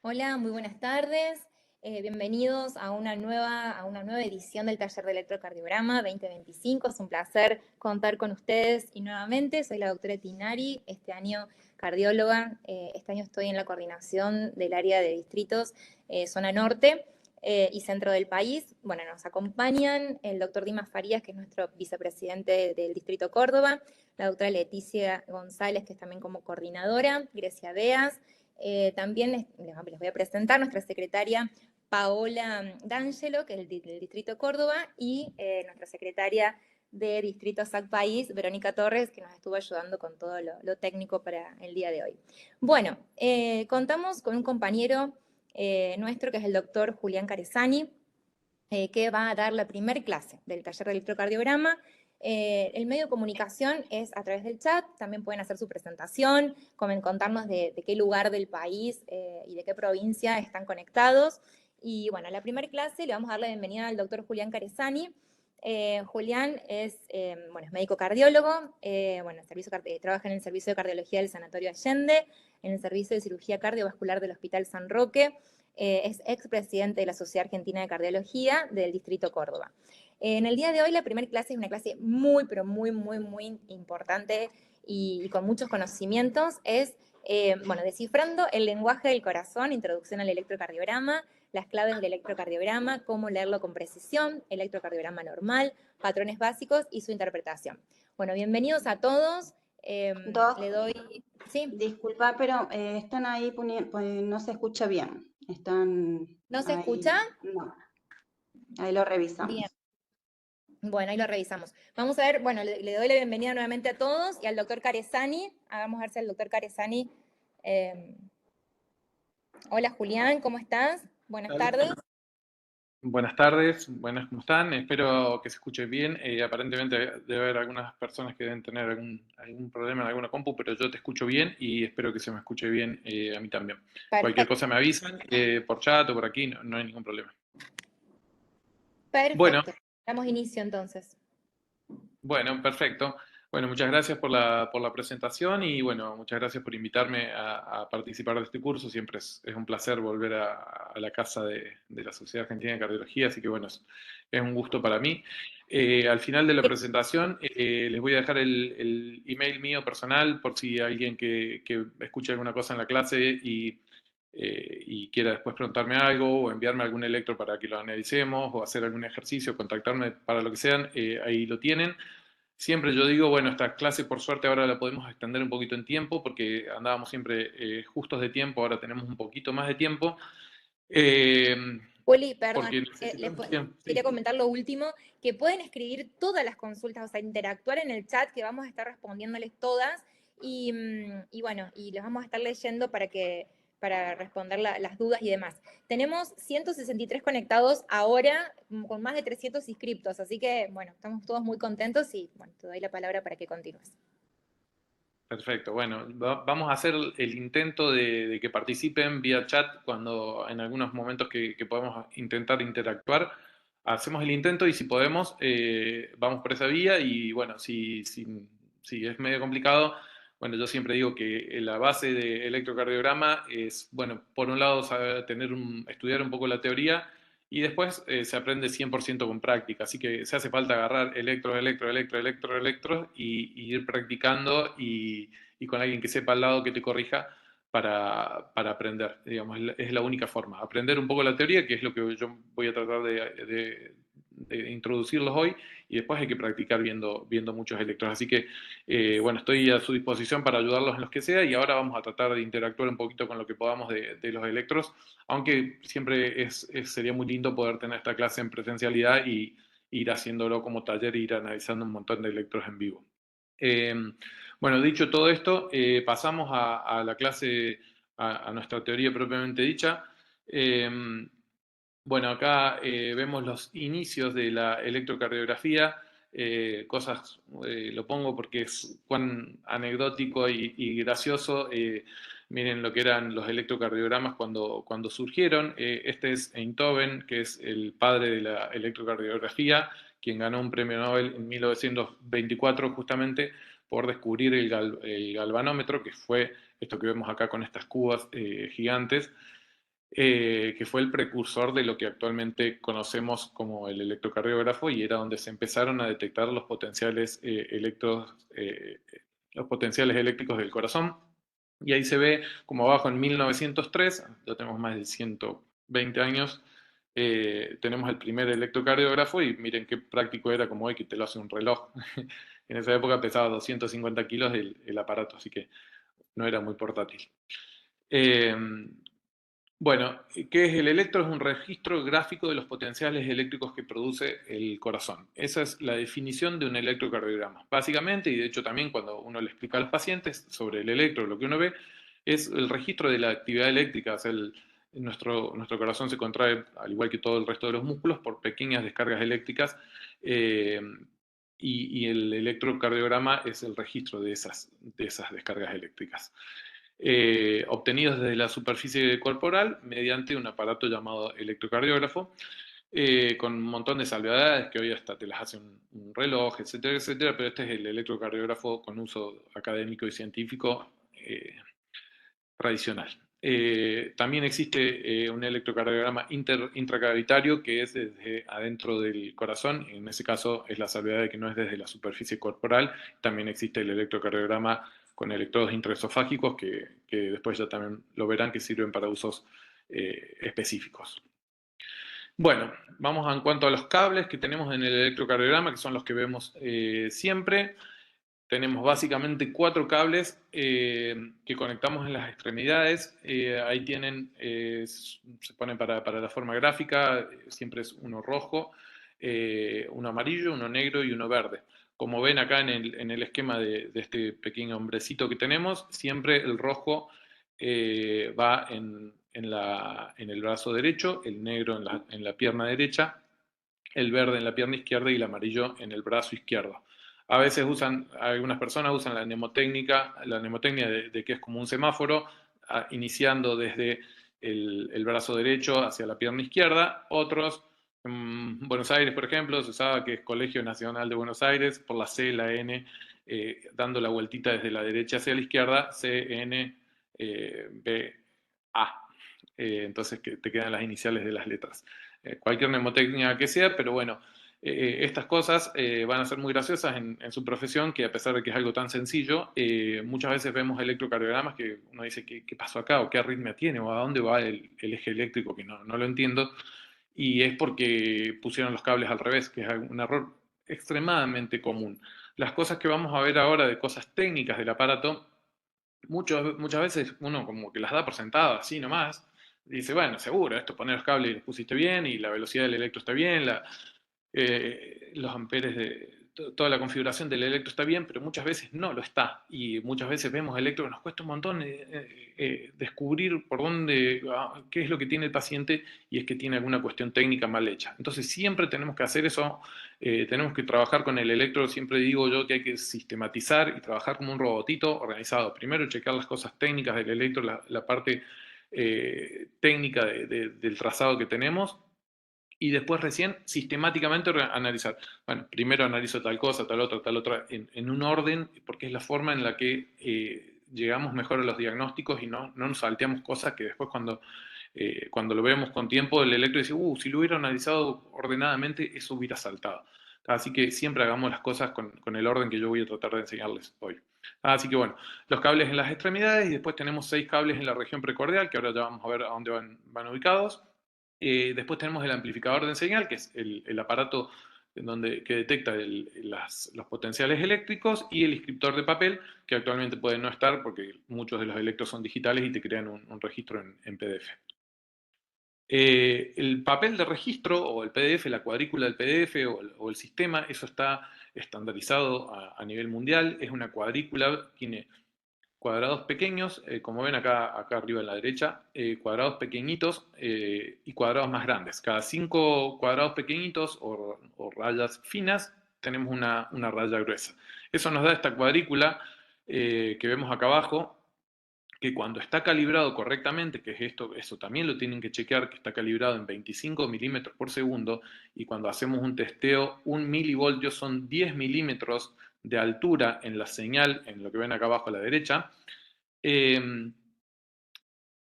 Hola, muy buenas tardes. Bienvenidos a una nueva edición del Taller de Electrocardiograma 2025. Es un placer contar con ustedes y nuevamente soy la doctora Tinari, este año cardióloga. Este año estoy en la coordinación del área de distritos zona norte y centro del país. Bueno, nos acompañan el doctor Dimas Farías, que es nuestro vicepresidente del distrito Córdoba, la doctora Leticia González, que es también como coordinadora, Grecia Beas. También les voy a presentar nuestra secretaria Paola D'Angelo, que es del Distrito Córdoba, y nuestra secretaria de Distrito SAC País, Verónica Torres, que nos estuvo ayudando con todo lo técnico para el día de hoy. Bueno, contamos con un compañero nuestro, que es el doctor Julián Caresani, que va a dar la primer clase del taller de electrocardiograma. El medio de comunicación es a través del chat, también pueden hacer su presentación, contarnos de qué lugar del país y de qué provincia están conectados. Y bueno, a la primera clase le vamos a dar la bienvenida al doctor Julián Caresani. Julián es médico cardiólogo, trabaja en el servicio de cardiología del Sanatorio Allende, en el servicio de cirugía cardiovascular del Hospital San Roque. Es expresidente de la Sociedad Argentina de Cardiología del Distrito Córdoba. En el día de hoy la primera clase es una clase muy, pero muy importante y con muchos conocimientos. Es, descifrando el lenguaje del corazón, introducción al electrocardiograma, las claves del electrocardiograma, cómo leerlo con precisión, electrocardiograma normal, patrones básicos y su interpretación. Bueno, bienvenidos a todos. Doc, Le doy... Sí, disculpa, pero están ahí pues no se escucha bien. Están ¿no se escucha? ahí, no, ahí lo Bien. revisamos. Bueno, ahí lo revisamos. Vamos a ver, bueno, le doy la bienvenida nuevamente a todos y al doctor Caresani. Vamos a ver si el doctor Caresani... hola Julián, ¿cómo estás? Buenas Tal. tardes. Buenas tardes, buenas, ¿cómo están? Espero que se escuche bien. Aparentemente debe haber algunas personas que deben tener algún problema en alguna compu, pero yo te escucho bien y espero que se me escuche bien a mí también. Cualquier Perfecto, cosa me avisan, por chat o por aquí, no hay ningún problema. Bueno, perfecto. Damos inicio entonces. Bueno, perfecto. Bueno, muchas gracias por la presentación y bueno, muchas gracias por invitarme a participar de este curso. Siempre es un placer volver a la casa de la Sociedad Argentina de Cardiología, así que bueno, es un gusto para mí. Al final de la presentación les voy a dejar el email mío personal por si alguien que escuche alguna cosa en la clase y quiera después preguntarme algo o enviarme algún electro para que lo analicemos o hacer algún ejercicio, contactarme para lo que sean, ahí lo tienen. Siempre yo digo, bueno, esta clase por suerte ahora la podemos extender un poquito en tiempo porque andábamos siempre justos de tiempo, ahora tenemos un poquito más de tiempo. Eh, Juli, perdón, Porque necesitamos tiempo. quería Sí. comentar lo último, que pueden escribir todas las consultas, o sea, interactuar en el chat, que vamos a estar respondiéndoles todas, y bueno, y los vamos a estar leyendo para responder las dudas y demás. Tenemos 163 conectados ahora, con más de 300 inscriptos, así que, bueno, estamos todos muy contentos y, bueno, te doy la palabra para que continúes. Perfecto, bueno, vamos a hacer el intento de que participen vía chat cuando en algunos momentos que podemos intentar interactuar. Hacemos el intento y si podemos, vamos por esa vía y bueno, si es medio complicado, bueno, yo siempre digo que la base de electrocardiograma es, bueno, por un lado estudiar un poco la teoría y después se aprende 100% con práctica, así que se hace falta agarrar electro y ir practicando y con alguien que sepa al lado que te corrija para aprender, digamos, es la única forma. Aprender un poco la teoría, que es lo que yo voy a tratar de introducirlos hoy, y después hay que practicar viendo muchos electros. Así que, bueno, estoy a su disposición para ayudarlos en los que sea, y ahora vamos a tratar de interactuar un poquito con lo que podamos de los electros, aunque siempre sería muy lindo poder tener esta clase en presencialidad y ir haciéndolo como taller e ir analizando un montón de electros en vivo. Eh, bueno, dicho todo esto, pasamos a la clase, a nuestra teoría propiamente dicha. Eh, bueno, acá vemos los inicios de la electrocardiografía, lo pongo porque es cuán anecdótico y gracioso. Miren lo que eran los electrocardiogramas cuando surgieron. Este es Einthoven, que es el padre de la electrocardiografía, quien ganó un premio Nobel en 1924 justamente por descubrir el galvanómetro, que fue esto que vemos acá con estas cubas gigantes. que fue el precursor de lo que actualmente conocemos como el electrocardiógrafo, y era donde se empezaron a detectar los potenciales, los potenciales eléctricos del corazón. Y ahí se ve como abajo en 1903, ya tenemos más de 120 años, tenemos el primer electrocardiógrafo, y miren qué práctico era como hoy, que te lo hace un reloj. En esa época pesaba 250 kilos el aparato, así que no era muy portátil. Bueno, ¿qué es el electro? Es un registro gráfico de los potenciales eléctricos que produce el corazón. Esa es la definición de un electrocardiograma. Básicamente, y de hecho también cuando uno le explica a los pacientes sobre el electro, lo que uno ve es el registro de la actividad eléctrica. O sea, nuestro corazón se contrae, al igual que todo el resto de los músculos, por pequeñas descargas eléctricas, y el electrocardiograma es el registro de esas descargas eléctricas. Obtenidos desde la superficie corporal mediante un aparato llamado electrocardiógrafo, con un montón de salvedades que hoy hasta te las hace un reloj, etcétera, etcétera, pero este es el electrocardiógrafo con uso académico y científico tradicional. También existe un electrocardiograma intracavitario, que es desde adentro del corazón. En ese caso es la salvedad de que no es desde la superficie corporal. También existe el electrocardiograma con electrodos intraesofágicos, que después ya también lo verán, que sirven para usos específicos. Bueno, vamos en cuanto a los cables que tenemos en el electrocardiograma, que son los que vemos siempre. Tenemos básicamente 4 cables que conectamos en las extremidades. Ahí tienen, se ponen para la forma gráfica, siempre es uno rojo, uno amarillo, uno negro y uno verde. Como ven acá en el esquema de este pequeño hombrecito que tenemos, siempre el rojo va en el brazo derecho, el negro en la pierna derecha, el verde en la pierna izquierda y el amarillo en el brazo izquierdo. A veces algunas personas usan la mnemotecnia de que es como un semáforo, iniciando desde el brazo derecho hacia la pierna izquierda. Otros, en Buenos Aires, por ejemplo, se usaba que es Colegio Nacional de Buenos Aires, por la C, la N, dando la vueltita desde la derecha hacia la izquierda, C, N, B, A. Entonces que te quedan las iniciales de las letras. Cualquier mnemotecnia que sea, pero bueno, estas cosas van a ser muy graciosas en su profesión, que a pesar de que es algo tan sencillo, muchas veces vemos electrocardiogramas que uno dice, ¿qué pasó acá? ¿O qué arritmia tiene? ¿O a dónde va el eje eléctrico? Que no lo entiendo. Y es porque pusieron los cables al revés, que es un error extremadamente común. Las cosas que vamos a ver ahora de cosas técnicas del aparato, muchas veces uno como que las da por sentado así nomás. Dice, bueno, seguro, esto poner los cables y los pusiste bien, y la velocidad del electro está bien, los amperes toda la configuración del electro está bien, pero muchas veces no lo está. Y muchas veces vemos electro que nos cuesta un montón descubrir por dónde, qué es lo que tiene el paciente, y es que tiene alguna cuestión técnica mal hecha. Entonces siempre tenemos que hacer eso, tenemos que trabajar con el electro. Siempre digo yo que hay que sistematizar y trabajar como un robotito organizado. Primero checar las cosas técnicas del electro, la parte técnica del trazado que tenemos, y después recién sistemáticamente analizar. Bueno, primero analizo tal cosa, tal otra, en un orden, porque es la forma en la que llegamos mejor a los diagnósticos y no nos salteamos cosas que después cuando lo vemos con tiempo, el electro dice, si lo hubiera analizado ordenadamente, eso hubiera saltado. Así que siempre hagamos las cosas con el orden que yo voy a tratar de enseñarles hoy. Así que bueno, los cables en las extremidades, y después tenemos 6 cables en la región precordial, que ahora ya vamos a ver a dónde van ubicados. Después tenemos el amplificador de señal, que es el aparato que detecta los potenciales eléctricos, y el inscriptor de papel, que actualmente puede no estar porque muchos de los electros son digitales y te crean un registro en PDF. El papel de registro, o el PDF, la cuadrícula del PDF, o el sistema, eso está estandarizado a nivel mundial. Es una cuadrícula, tiene cuadrados pequeños, como ven acá arriba a la derecha, cuadrados pequeñitos y cuadrados más grandes. Cada 5 cuadrados pequeñitos o rayas finas tenemos una raya gruesa. Eso nos da esta cuadrícula que vemos acá abajo, que cuando está calibrado correctamente, que es eso también lo tienen que chequear, que está calibrado en 25 milímetros por segundo, y cuando hacemos un testeo, 1 milivoltio son 10 milímetros de altura en la señal, en lo que ven acá abajo a la derecha,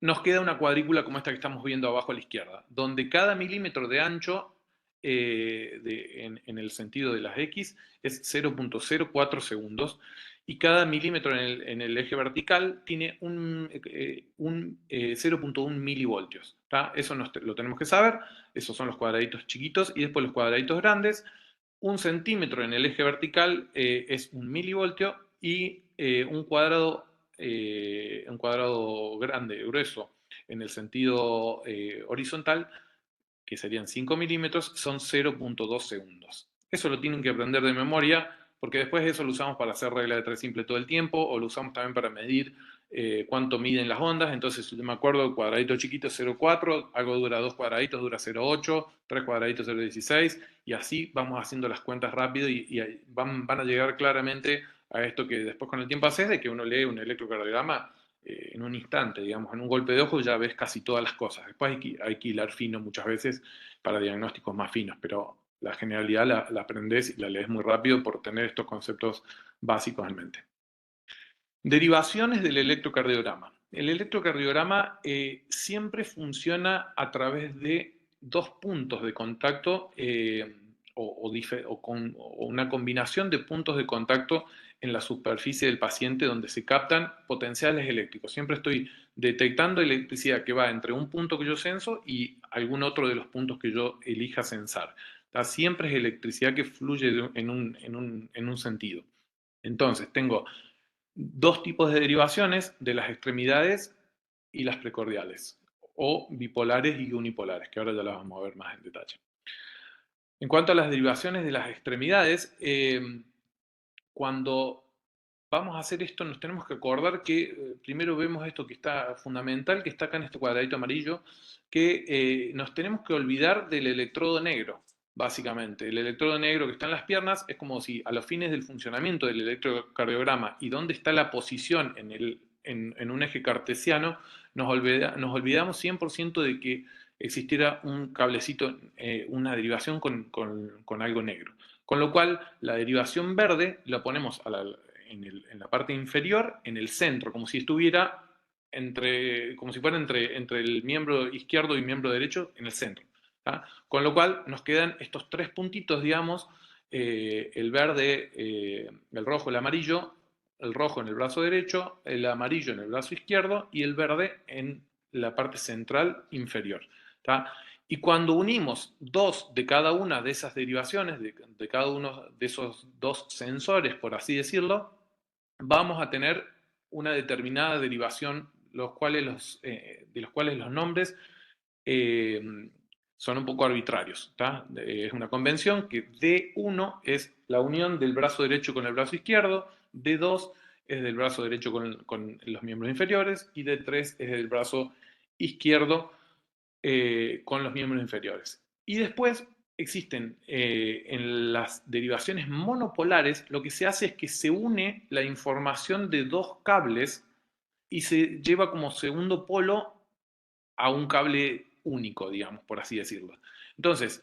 nos queda una cuadrícula como esta que estamos viendo abajo a la izquierda, donde cada milímetro de ancho en el sentido de las X es 0.04 segundos y cada milímetro en el eje vertical tiene un 0.1 milivoltios. ¿Tá? Eso lo tenemos que saber, esos son los cuadraditos chiquitos y después los cuadraditos grandes. 1 centímetro en el eje vertical es 1 milivoltio y un cuadrado grande, grueso, en el sentido horizontal, que serían 5 milímetros, son 0.2 segundos. Eso lo tienen que aprender de memoria, porque después eso lo usamos para hacer regla de 3 simple todo el tiempo, o lo usamos también para medir cuánto miden las ondas. Entonces, yo me acuerdo, el cuadradito chiquito es 0.4, algo dura 2 cuadraditos, dura 0.8, 3 cuadraditos 0.16, y así vamos haciendo las cuentas rápido y van a llegar claramente a esto que después con el tiempo haces, de que uno lee un electrocardiograma en un instante, digamos, en un golpe de ojo ya ves casi todas las cosas. Después hay que hilar fino muchas veces para diagnósticos más finos, pero la generalidad la aprendes y la lees muy rápido por tener estos conceptos básicos en mente. Derivaciones del electrocardiograma. El electrocardiograma siempre funciona a través de dos puntos de contacto o una combinación de puntos de contacto en la superficie del paciente donde se captan potenciales eléctricos. Siempre estoy detectando electricidad que va entre un punto que yo censo y algún otro de los puntos que yo elija censar. Siempre es electricidad que fluye en un sentido. Entonces, tengo dos tipos de derivaciones de las extremidades y las precordiales, o bipolares y unipolares, que ahora ya las vamos a ver más en detalle. En cuanto a las derivaciones de las extremidades, cuando vamos a hacer esto nos tenemos que acordar que primero vemos esto que está fundamental, que está acá en este cuadradito amarillo, que nos tenemos que olvidar del electrodo negro, básicamente. El electrodo negro que está en las piernas es como si a los fines del funcionamiento del electrocardiograma y dónde está la posición en un eje cartesiano, nos olvidamos 100% de que existiera un cablecito, una derivación con algo negro. Con lo cual, la derivación verde la ponemos en la parte inferior, en el centro, como si estuviera como si fuera entre el miembro izquierdo y miembro derecho, en el centro. ¿Tá? Con lo cual, nos quedan estos tres puntitos, digamos, el verde, el rojo, el amarillo, el rojo en el brazo derecho, el amarillo en el brazo izquierdo y el verde en la parte central inferior. ¿Tá? Y cuando unimos dos de cada una de esas derivaciones, de cada uno de esos dos sensores, por así decirlo, vamos a tener una determinada derivación, de los cuales los nombres son un poco arbitrarios. ¿Tá? Es una convención que D1 es la unión del brazo derecho con el brazo izquierdo, D2 es del brazo derecho con los miembros inferiores y D3 es del brazo izquierdo con los miembros inferiores. Y después existen en las derivaciones monopolares, lo que se hace es que se une la información de dos cables y se lleva como segundo polo a un cable único, digamos, por así decirlo. Entonces,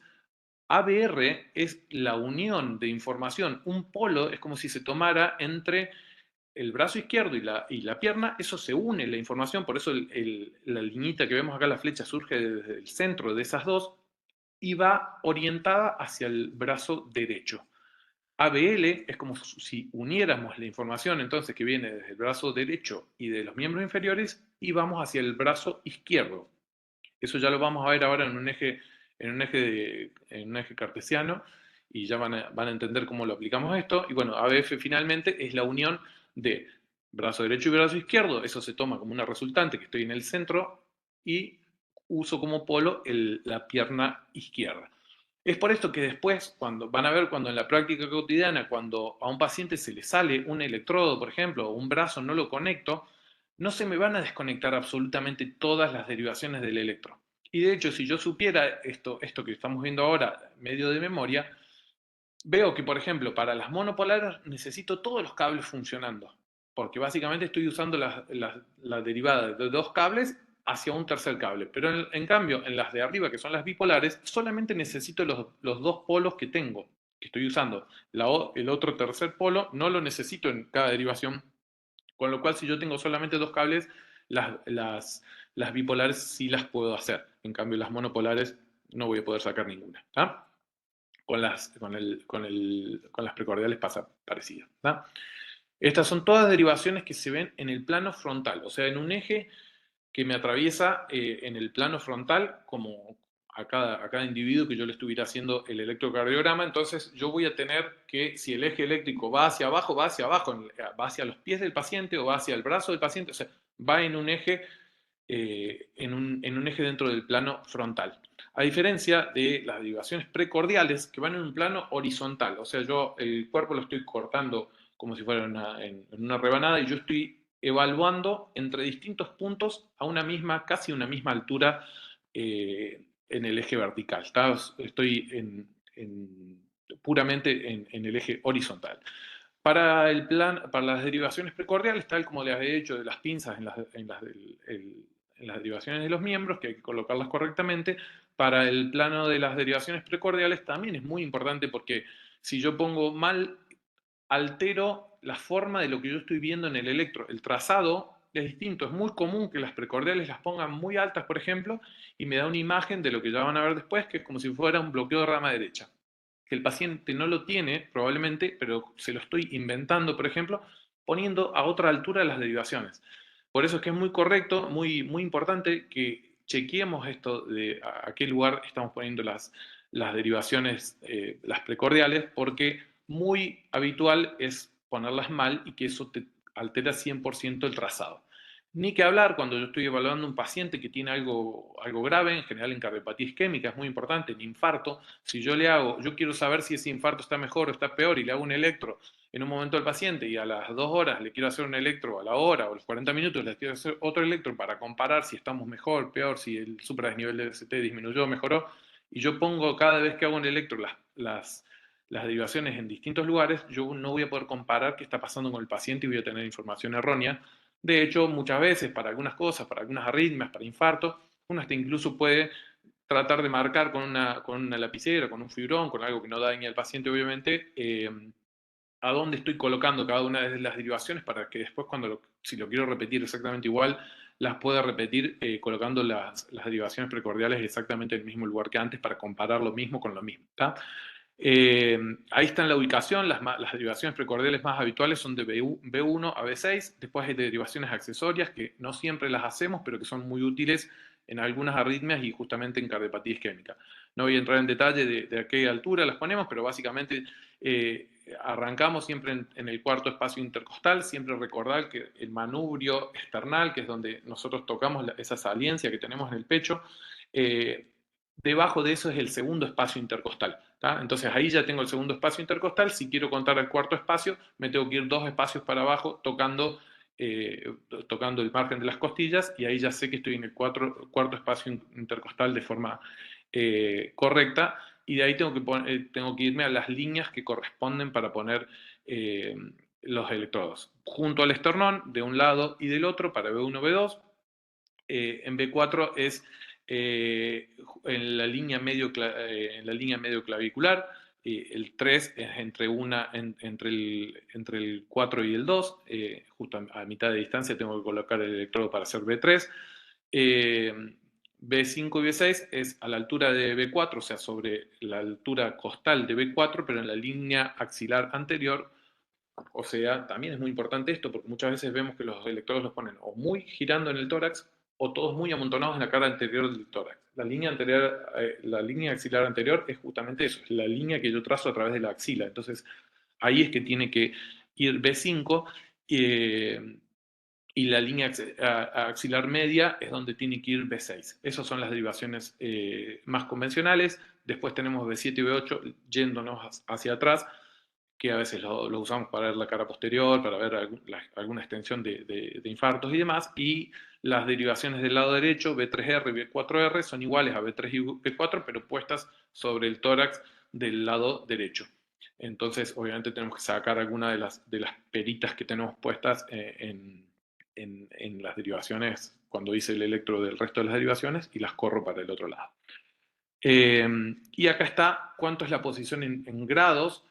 ABR es la unión de información. Un polo es como si se tomara entre el brazo izquierdo y la pierna, eso se une la información, por eso la liñita que vemos acá, la flecha, surge desde el centro de esas dos y va orientada hacia el brazo derecho. ABL es como si uniéramos la información entonces que viene desde el brazo derecho y de los miembros inferiores y vamos hacia el brazo izquierdo. Eso ya lo vamos a ver ahora en un eje cartesiano y ya van a entender cómo lo aplicamos esto. Y bueno, ABF finalmente es la unión de brazo derecho y brazo izquierdo. Eso se toma como una resultante que estoy en el centro y uso como polo la pierna izquierda. Es por esto que después, van a ver cuando en la práctica cotidiana, cuando a un paciente se le sale un electrodo, por ejemplo, o un brazo no lo conecto, no se me van a desconectar absolutamente todas las derivaciones del electro. Y de hecho, si yo supiera esto que estamos viendo ahora, medio de memoria, veo que, por ejemplo, para las monopolares necesito todos los cables funcionando, porque básicamente estoy usando la derivada de dos cables hacia un tercer cable. Pero en cambio, en las de arriba, que son las bipolares, solamente necesito los dos polos que tengo, que estoy usando. El otro tercer polo no lo necesito en cada derivación, con lo cual si yo tengo solamente dos cables, las Las bipolares sí las puedo hacer, en cambio las monopolares no voy a poder sacar ninguna. ¿Tá? Con las precordiales pasa parecido. ¿Tá? Estas son todas derivaciones que se ven en el plano frontal, o sea, en un eje que me atraviesa en el plano frontal, como a cada individuo que yo le estuviera haciendo el electrocardiograma. Entonces yo voy a tener que, si el eje eléctrico va hacia abajo, va hacia los pies del paciente o va hacia el brazo del paciente, o sea, va en un eje, en un eje dentro del plano frontal. A diferencia de las derivaciones precordiales que van en un plano horizontal, o sea, yo el cuerpo lo estoy cortando como si fuera en una rebanada y yo estoy evaluando entre distintos puntos a casi una misma altura en el eje vertical. Estoy puramente en el eje horizontal. Para las derivaciones precordiales, tal como les he hecho de las pinzas en las derivaciones de los miembros, que hay que colocarlas correctamente, para el plano de las derivaciones precordiales también es muy importante porque si yo pongo mal, altero la forma de lo que yo estoy viendo en el electro. El trazado es distinto. Es muy común que las precordiales las pongan muy altas, por ejemplo, y me da una imagen de lo que ya van a ver después, que es como si fuera un bloqueo de rama derecha. Que el paciente no lo tiene, probablemente, pero se lo estoy inventando, por ejemplo, poniendo a otra altura las derivaciones. Por eso es que es muy correcto, muy, muy importante que chequeemos esto de a qué lugar estamos poniendo las derivaciones, las precordiales, porque muy habitual es ponerlas mal y que eso te altera 100% el trazado. Ni que hablar cuando yo estoy evaluando a un paciente que tiene algo grave, en general en cardiopatía isquémica, es muy importante, en infarto, si yo quiero saber si ese infarto está mejor o está peor y le hago un electro en un momento al paciente y a las 2 horas le quiero hacer un electro, a la hora o a los 40 minutos le quiero hacer otro electro para comparar si estamos mejor, peor, si el supradesnivel de ST disminuyó, mejoró, y yo pongo cada vez que hago un electro las derivaciones en distintos lugares, yo no voy a poder comparar qué está pasando con el paciente y voy a tener información errónea. De hecho, muchas veces para algunas cosas, para algunas arritmias, para infarto, uno hasta incluso puede tratar de marcar con una lapicera, con un fibrón, con algo que no dañe al paciente, obviamente, a dónde estoy colocando cada una de las derivaciones para que después, si lo quiero repetir exactamente igual, las pueda repetir colocando las derivaciones precordiales exactamente en el mismo lugar que antes para comparar lo mismo con lo mismo. ¿Tá? Ahí está en la ubicación, las derivaciones precordiales más habituales son de B1 a B6, después hay derivaciones accesorias que no siempre las hacemos, pero que son muy útiles en algunas arritmias y justamente en cardiopatía isquémica. No voy a entrar en detalle de a qué altura las ponemos, pero básicamente arrancamos siempre en el cuarto espacio intercostal, siempre recordar que el manubrio esternal, que es donde nosotros tocamos esa saliencia que tenemos en el pecho, debajo de eso es el segundo espacio intercostal. ¿Tá? Entonces ahí ya tengo el segundo espacio intercostal. Si quiero contar el cuarto espacio, me tengo que ir 2 espacios para abajo tocando el margen de las costillas y ahí ya sé que estoy en el cuarto espacio intercostal de forma correcta y de ahí tengo que irme a las líneas que corresponden para poner los electrodos. Junto al esternón, de un lado y del otro, para B1, B2. En B4 es en la línea medio clavicular, el 3 es entre el 4 y el 2, justo a mitad de distancia tengo que colocar el electrodo para hacer B3. B5 y B6 es a la altura de B4, o sea, sobre la altura costal de B4, pero en la línea axilar anterior. O sea, también es muy importante esto porque muchas veces vemos que los electrodos los ponen o muy girando en el tórax o todos muy amontonados en la cara anterior del tórax. La línea axilar anterior es justamente eso, es la línea que yo trazo a través de la axila. Entonces, ahí es que tiene que ir B5 y la línea axilar media es donde tiene que ir B6. Esas son las derivaciones más convencionales. Después tenemos B7 y B8 yéndonos hacia atrás, que a veces lo usamos para ver la cara posterior, para ver alguna extensión de infartos y demás, y las derivaciones del lado derecho, B3R y B4R, son iguales a B3 y B4, pero puestas sobre el tórax del lado derecho. Entonces, obviamente tenemos que sacar alguna de las peritas que tenemos puestas en las derivaciones, cuando hice el electro del resto de las derivaciones, y las corro para el otro lado. Y acá está cuánto es la posición en grados.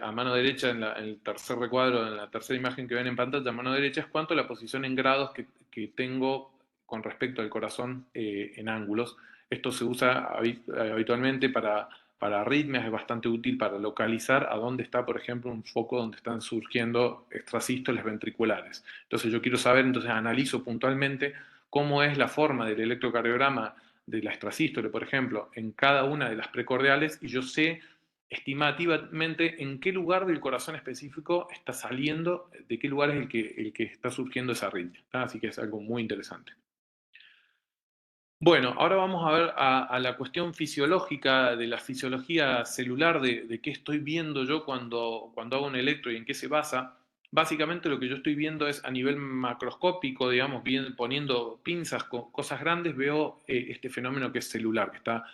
A mano derecha, en el tercer recuadro, en la tercera imagen que ven en pantalla, a mano derecha es cuánto la posición en grados que tengo con respecto al corazón en ángulos. Esto se usa habitualmente para arritmias, es bastante útil para localizar a dónde está, por ejemplo, un foco donde están surgiendo extrasístoles ventriculares. Entonces yo quiero saber, entonces analizo puntualmente cómo es la forma del electrocardiograma de la extrasístole, por ejemplo, en cada una de las precordiales, y yo sé estimativamente en qué lugar del corazón específico está saliendo, de qué lugar es el que está surgiendo esa arritmia. Así que es algo muy interesante. Bueno, ahora vamos a ver a la cuestión fisiológica, de la fisiología celular, de qué estoy viendo yo cuando hago un electro y en qué se basa. Básicamente lo que yo estoy viendo es a nivel macroscópico, digamos, poniendo pinzas con cosas grandes, veo este fenómeno que es celular, que está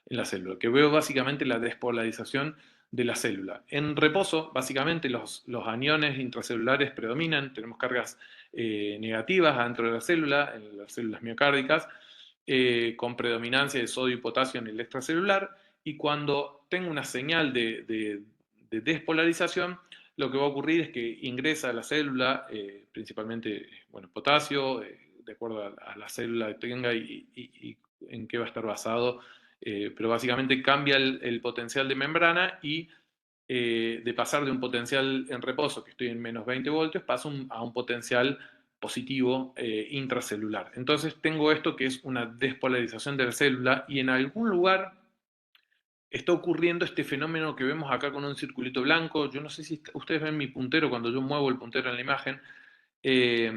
en la célula, que veo básicamente la despolarización de la célula. En reposo, básicamente los aniones intracelulares predominan, tenemos cargas negativas dentro de la célula, en las células miocárdicas, con predominancia de sodio y potasio en el extracelular, y cuando tengo una señal de despolarización, lo que va a ocurrir es que ingresa a la célula principalmente bueno, potasio, de acuerdo a la célula que tenga y en qué va a estar basado, pero básicamente cambia el potencial de membrana y de pasar de un potencial en reposo, que estoy en menos 20 voltios, paso a un potencial positivo intracelular. Entonces tengo esto que es una despolarización de la célula y en algún lugar está ocurriendo este fenómeno que vemos acá con un circulito blanco. Yo no sé si ustedes ven mi puntero cuando yo muevo el puntero en la imagen. Eh,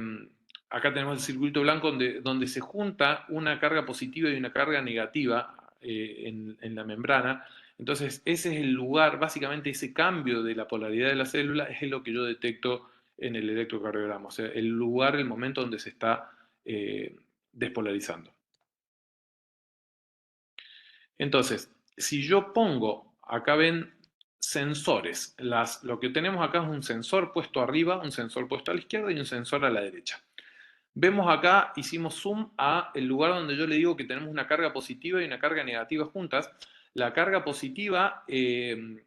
Acá tenemos el circuito blanco donde se junta una carga positiva y una carga negativa en la membrana. Entonces ese es el lugar, básicamente ese cambio de la polaridad de la célula es lo que yo detecto en el electrocardiograma, o sea, el lugar, el momento donde se está despolarizando. Entonces, si yo pongo, acá ven sensores, lo que tenemos acá es un sensor puesto arriba, un sensor puesto a la izquierda y un sensor a la derecha. Vemos acá, hicimos zoom a el lugar donde yo le digo que tenemos una carga positiva y una carga negativa juntas. La carga positiva en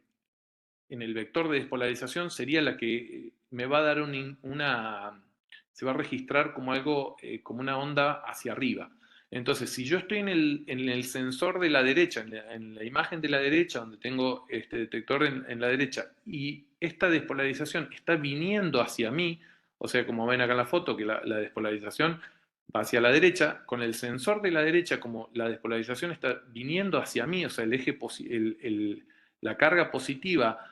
el vector de despolarización sería la que me va a dar se va a registrar como algo, como una onda hacia arriba. Entonces, si yo estoy en el sensor de la derecha, en la imagen de la derecha, donde tengo este detector en la derecha, y esta despolarización está viniendo hacia mí, o sea, como ven acá en la foto, que la despolarización va hacia la derecha, con el sensor de la derecha, como la despolarización está viniendo hacia mí, o sea, la carga positiva,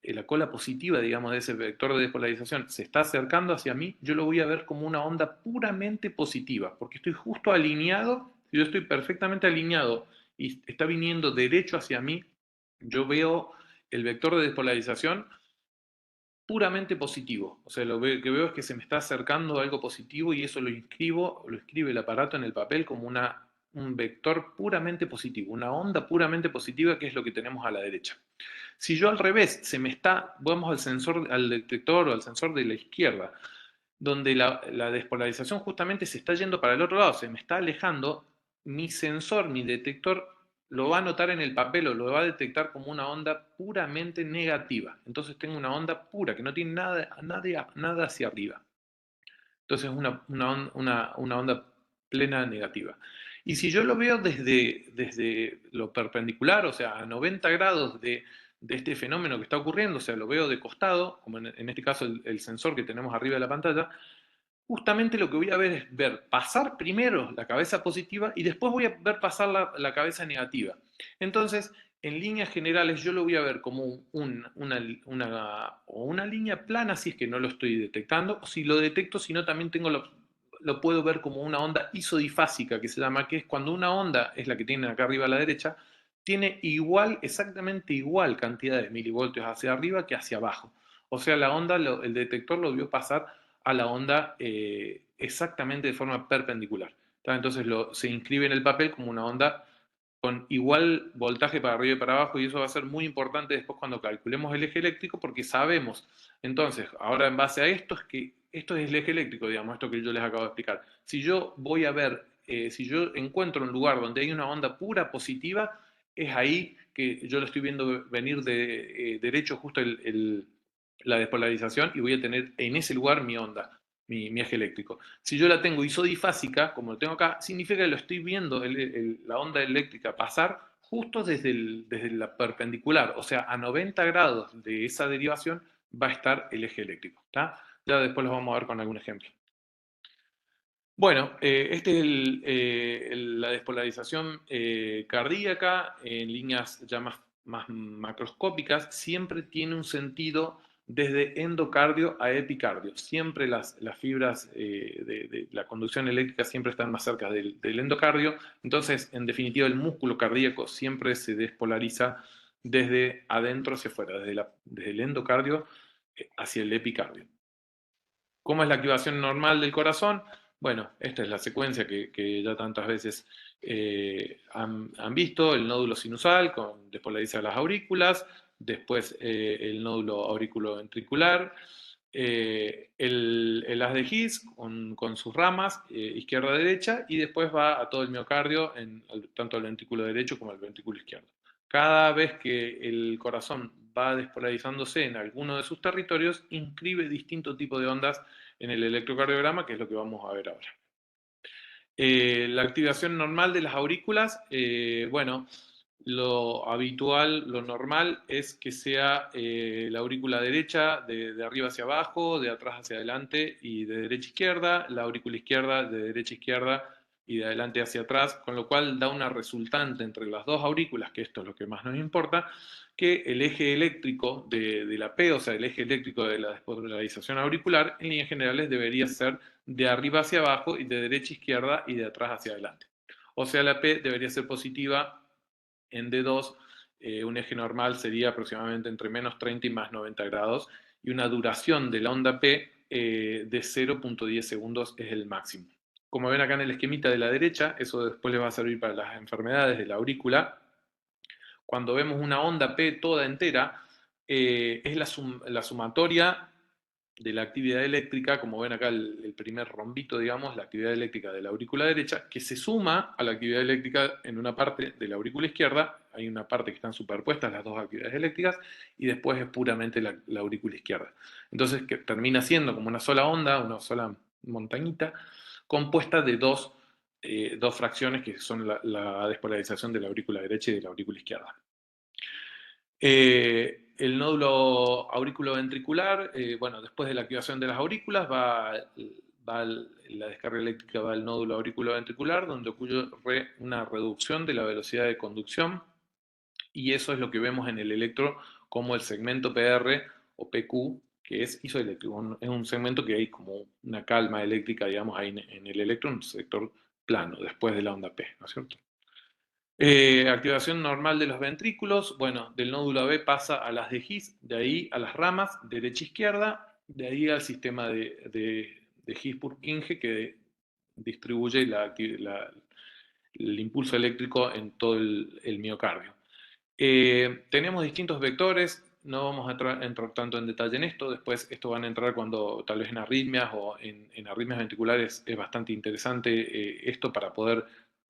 la cola positiva, digamos, de ese vector de despolarización se está acercando hacia mí, yo lo voy a ver como una onda puramente positiva, porque estoy justo alineado, si yo estoy perfectamente alineado y está viniendo derecho hacia mí, yo veo el vector de despolarización puramente positivo. O sea, lo que veo es que se me está acercando algo positivo y eso lo escribe el aparato en el papel como un vector puramente positivo, una onda puramente positiva, que es lo que tenemos a la derecha. Si yo al revés, vamos al sensor, al detector o al sensor de la izquierda, donde la despolarización justamente se está yendo para el otro lado, se me está alejando, mi sensor, mi detector, lo va a notar en el papel o lo va a detectar como una onda puramente negativa. Entonces tengo una onda pura que no tiene nada hacia arriba. Entonces es una onda plena negativa. Y si yo lo veo desde lo perpendicular, o sea, a 90 grados de este fenómeno que está ocurriendo, o sea, lo veo de costado, como en este caso el sensor que tenemos arriba de la pantalla, justamente lo que voy a ver es ver pasar primero la cabeza positiva y después voy a ver pasar la cabeza negativa. Entonces, en líneas generales, yo lo voy a ver como una línea plana si es que no lo estoy detectando, o si lo detecto, si no, también lo puedo ver como una onda isodifásica, que se llama, que es cuando una onda, es la que tienen acá arriba a la derecha, tiene exactamente igual cantidad de milivoltios hacia arriba que hacia abajo. O sea, la onda, el detector lo vio pasar a la onda exactamente de forma perpendicular. Entonces se inscribe en el papel como una onda con igual voltaje para arriba y para abajo, y eso va a ser muy importante después cuando calculemos el eje eléctrico, porque sabemos, entonces, ahora en base a esto, es que esto es el eje eléctrico, digamos, esto que yo les acabo de explicar. Si yo voy a ver, si yo encuentro un lugar donde hay una onda pura positiva, es ahí que yo lo estoy viendo venir de derecho justo la despolarización y voy a tener en ese lugar mi onda. mi eje eléctrico. Si yo la tengo isodifásica, como lo tengo acá, significa que lo estoy viendo la onda eléctrica pasar justo desde la perpendicular, o sea, a 90 grados de esa derivación va a estar el eje eléctrico. ¿Tá? Ya después los vamos a ver con algún ejemplo. Bueno, este es la despolarización cardíaca en líneas ya más macroscópicas. Siempre tiene un sentido desde endocardio a epicardio. Siempre las fibras de la conducción eléctrica siempre están más cerca del endocardio. Entonces, en definitiva, el músculo cardíaco siempre se despolariza desde adentro hacia afuera, desde el endocardio hacia el epicardio. ¿Cómo es la activación normal del corazón? Bueno, esta es la secuencia que ya tantas veces han visto: el nódulo sinusal con despolariza las aurículas, después el nódulo auriculoventricular, el haz de His con sus ramas, izquierda-derecha, y después va a todo el miocardio, tanto al ventrículo derecho como al ventrículo izquierdo. Cada vez que el corazón va despolarizándose en alguno de sus territorios, inscribe distinto tipo de ondas en el electrocardiograma, que es lo que vamos a ver ahora. La activación normal de las aurículas, bueno, lo habitual, lo normal es que sea la aurícula derecha de arriba hacia abajo, de atrás hacia adelante y de derecha a izquierda, la aurícula izquierda de derecha a izquierda y de adelante hacia atrás, con lo cual da una resultante entre las dos aurículas, que esto es lo que más nos importa, que el eje eléctrico de la P, o sea, el eje eléctrico de la despolarización auricular, en líneas generales debería ser de arriba hacia abajo y de derecha a izquierda y de atrás hacia adelante. O sea, la P debería ser positiva en D2, un eje normal sería aproximadamente entre menos 30 y más 90 grados, y una duración de la onda P de 0.10 segundos es el máximo. Como ven acá en el esquemita de la derecha, eso después les va a servir para las enfermedades de la aurícula. Cuando vemos una onda P toda entera, es la sumatoria de la actividad eléctrica, como ven acá el primer rombito, digamos, la actividad eléctrica de la aurícula derecha, que se suma a la actividad eléctrica en una parte de la aurícula izquierda. Hay una parte que están superpuestas las dos actividades eléctricas, y después es puramente la aurícula izquierda. Entonces, que termina siendo como una sola onda, una sola montañita, compuesta de dos fracciones que son la despolarización de la aurícula derecha y de la aurícula izquierda. El nódulo auriculoventricular, bueno, después de la activación de las aurículas, la descarga eléctrica va al nódulo auriculoventricular, donde ocurre una reducción de la velocidad de conducción, y eso es lo que vemos en el electro como el segmento PR o PQ, que es isoeléctrico. Es un segmento que hay como una calma eléctrica, digamos, ahí en el electro, un sector plano, después de la onda P, ¿no es cierto? Activación normal de los ventrículos, bueno, del nódulo AB pasa a las de His, de ahí a las ramas, derecha-izquierda, de ahí al sistema de His-Purkinje, que distribuye el impulso eléctrico en todo el miocardio. Tenemos distintos vectores, no vamos a entrar tanto en detalle en esto, después esto van a entrar cuando tal vez en arritmias o en arritmias ventriculares es bastante interesante esto para poder,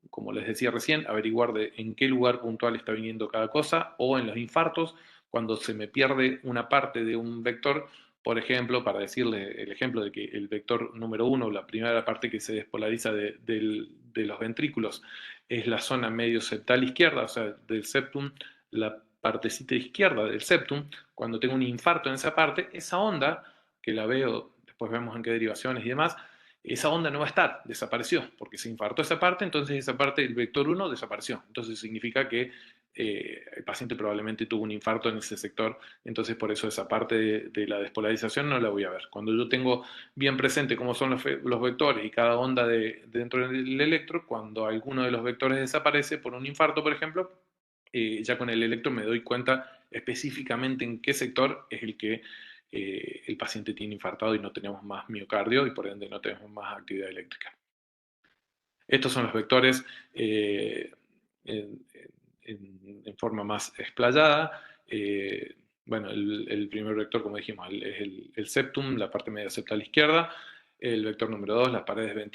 como les decía recién, averiguar en qué lugar puntual está viniendo cada cosa, o en los infartos, cuando se me pierde una parte de un vector, por ejemplo, para decirle el ejemplo de que el vector número 1, la primera parte que se despolariza de los ventrículos, es la zona medio septal izquierda, o sea, del septum, la partecita izquierda del septum. Cuando tengo un infarto en esa parte, esa onda, que la veo, después vemos en qué derivaciones y demás, esa onda no va a estar, desapareció, porque se infartó esa parte, entonces esa parte, el vector 1, desapareció. Entonces significa que el paciente probablemente tuvo un infarto en ese sector, entonces por eso esa parte de la despolarización no la voy a ver. Cuando yo tengo bien presente cómo son los vectores y cada onda dentro del electro, cuando alguno de los vectores desaparece por un infarto, por ejemplo, ya con el electro me doy cuenta específicamente en qué sector es el que el paciente tiene infartado y no tenemos más miocardio y por ende no tenemos más actividad eléctrica. Estos son los vectores en forma más explayada. Bueno, el primer vector, como dijimos, es el septum, la parte media septal izquierda. El vector número 2, las paredes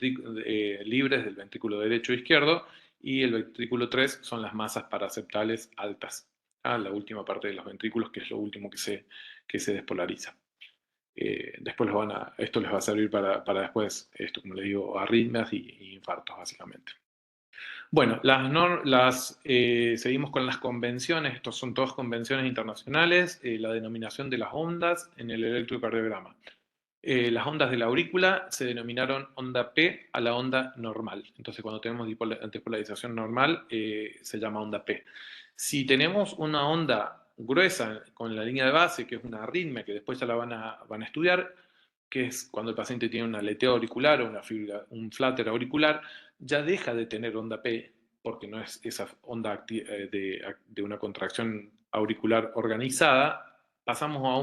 libres del ventrículo derecho e izquierdo. Y el ventrículo 3 son las masas paraseptales altas, la última parte de los ventrículos, que es lo último que se despolariza. después esto les va a servir para después, como les digo, arritmias y infartos, básicamente. Bueno, seguimos con las convenciones. Estos son todas convenciones internacionales. La denominación de las ondas en el electrocardiograma. Las ondas de la aurícula se denominaron onda P a la onda normal. Entonces, cuando tenemos despolarización normal, se llama onda P. Si tenemos una onda gruesa con la línea de base, que es una arritmia, que después ya la van a estudiar, que es cuando el paciente tiene un aleteo auricular o un flutter auricular, ya deja de tener onda P, porque no es esa onda de una contracción auricular organizada. Pasamos a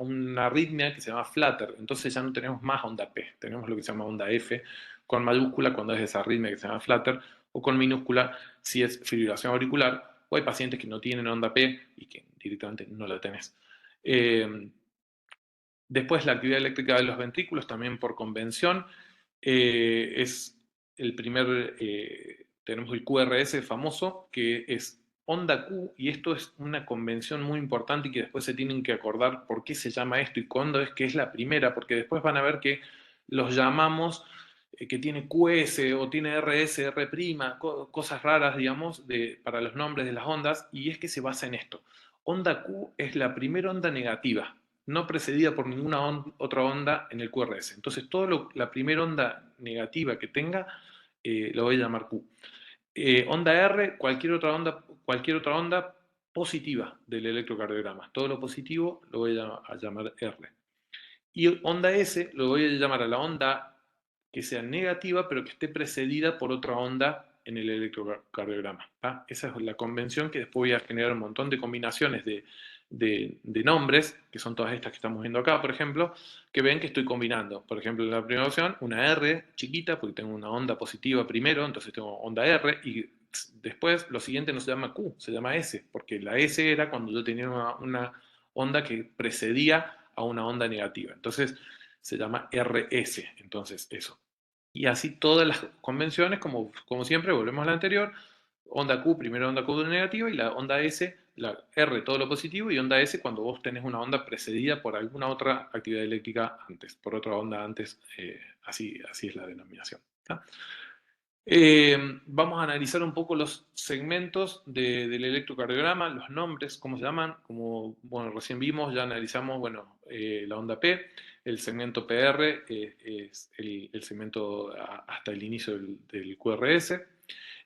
una arritmia que se llama flutter, entonces ya no tenemos más onda P, tenemos lo que se llama onda F, con mayúscula cuando es esa arritmia que se llama flutter, o con minúscula si es fibrilación auricular, o hay pacientes que no tienen onda P y que directamente no la tenés. Después la actividad eléctrica de los ventrículos, también por convención, es el primer, tenemos el QRS famoso, que es onda Q, y esto es una convención muy importante y que después se tienen que acordar por qué se llama esto y cuándo es que es la primera, porque después van a ver que los llamamos que tiene QS o tiene RS, R', cosas raras, digamos, para los nombres de las ondas, y es que se basa en esto. Onda Q es la primera onda negativa, no precedida por ninguna otra onda en el QRS. Entonces, la primera onda negativa que tenga, lo voy a llamar Q. Onda R, cualquier otra onda positiva del electrocardiograma. Todo lo positivo lo voy a llamar R. Y onda S lo voy a llamar a la onda que sea negativa, pero que esté precedida por otra onda en el electrocardiograma. ¿tá? Esa es la convención, que después voy a generar un montón de combinaciones de nombres, que son todas estas que estamos viendo acá, por ejemplo, que ven que estoy combinando. Por ejemplo, en la primera opción, una R chiquita, porque tengo una onda positiva primero, entonces tengo onda R, y después lo siguiente no se llama Q, se llama S, porque la S era cuando yo tenía una onda que precedía a una onda negativa. Entonces se llama RS, entonces eso. Y así todas las convenciones, como siempre, volvemos a la anterior, onda Q, primero onda Q negativa, y la onda S, la R todo lo positivo, y onda S cuando vos tenés una onda precedida por alguna otra actividad eléctrica antes, por otra onda antes, así es la denominación. ¿tá? Vamos a analizar un poco los segmentos del electrocardiograma, los nombres, cómo se llaman, como bueno, recién vimos, ya analizamos bueno, la onda P, el segmento PR es el segmento hasta el inicio del QRS.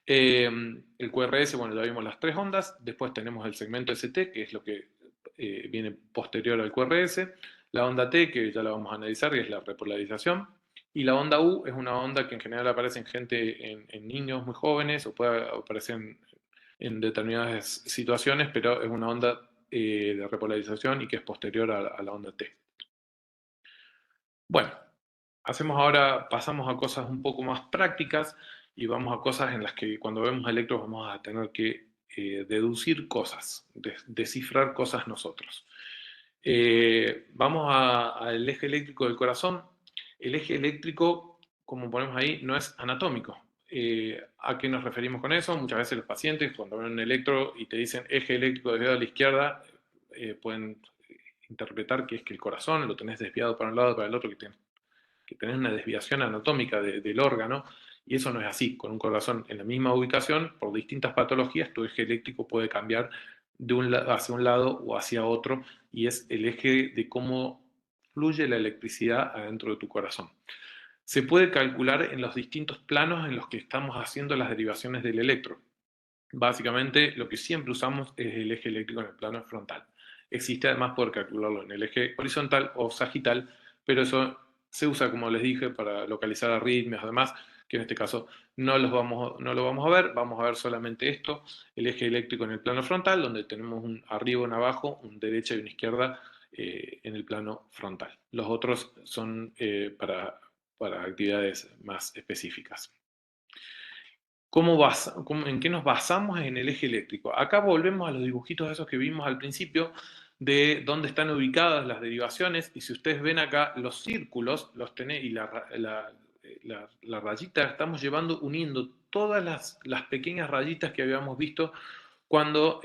El QRS, bueno, ya vimos las tres ondas, después tenemos el segmento ST, que es lo que viene posterior al QRS, la onda T, que ya la vamos a analizar, que es la repolarización, y la onda U es una onda que en general aparece en gente, en niños muy jóvenes, o puede aparecer en determinadas situaciones, pero es una onda de repolarización y que es posterior a la onda T. Bueno, pasamos a cosas un poco más prácticas y vamos a cosas en las que cuando vemos electros vamos a tener que deducir cosas, descifrar cosas nosotros. Vamos al eje eléctrico del corazón. El eje eléctrico, como ponemos ahí, no es anatómico. ¿A qué nos referimos con eso? Muchas veces los pacientes, cuando ven un electro y te dicen eje eléctrico desviado a la izquierda, pueden interpretar que es que el corazón lo tenés desviado para un lado o para el otro, que tenés una desviación anatómica del órgano, y eso no es así. Con un corazón en la misma ubicación, por distintas patologías, tu eje eléctrico puede cambiar hacia un lado o hacia otro, y es el eje de cómo fluye la electricidad adentro de tu corazón. Se puede calcular en los distintos planos en los que estamos haciendo las derivaciones del electro. Básicamente, lo que siempre usamos es el eje eléctrico en el plano frontal. Existe además poder calcularlo en el eje horizontal o sagital, pero eso se usa, como les dije, para localizar arritmias y demás, que en este caso no lo vamos a ver solamente esto, el eje eléctrico en el plano frontal, donde tenemos un arriba, un abajo, una derecha y una izquierda en el plano frontal. Los otros son para actividades más específicas. ¿En qué nos basamos en el eje eléctrico? Acá volvemos a los dibujitos esos que vimos al principio de dónde están ubicadas las derivaciones, y si ustedes ven acá los círculos, los tenés, y la rayita, estamos uniendo todas las pequeñas rayitas que habíamos visto cuando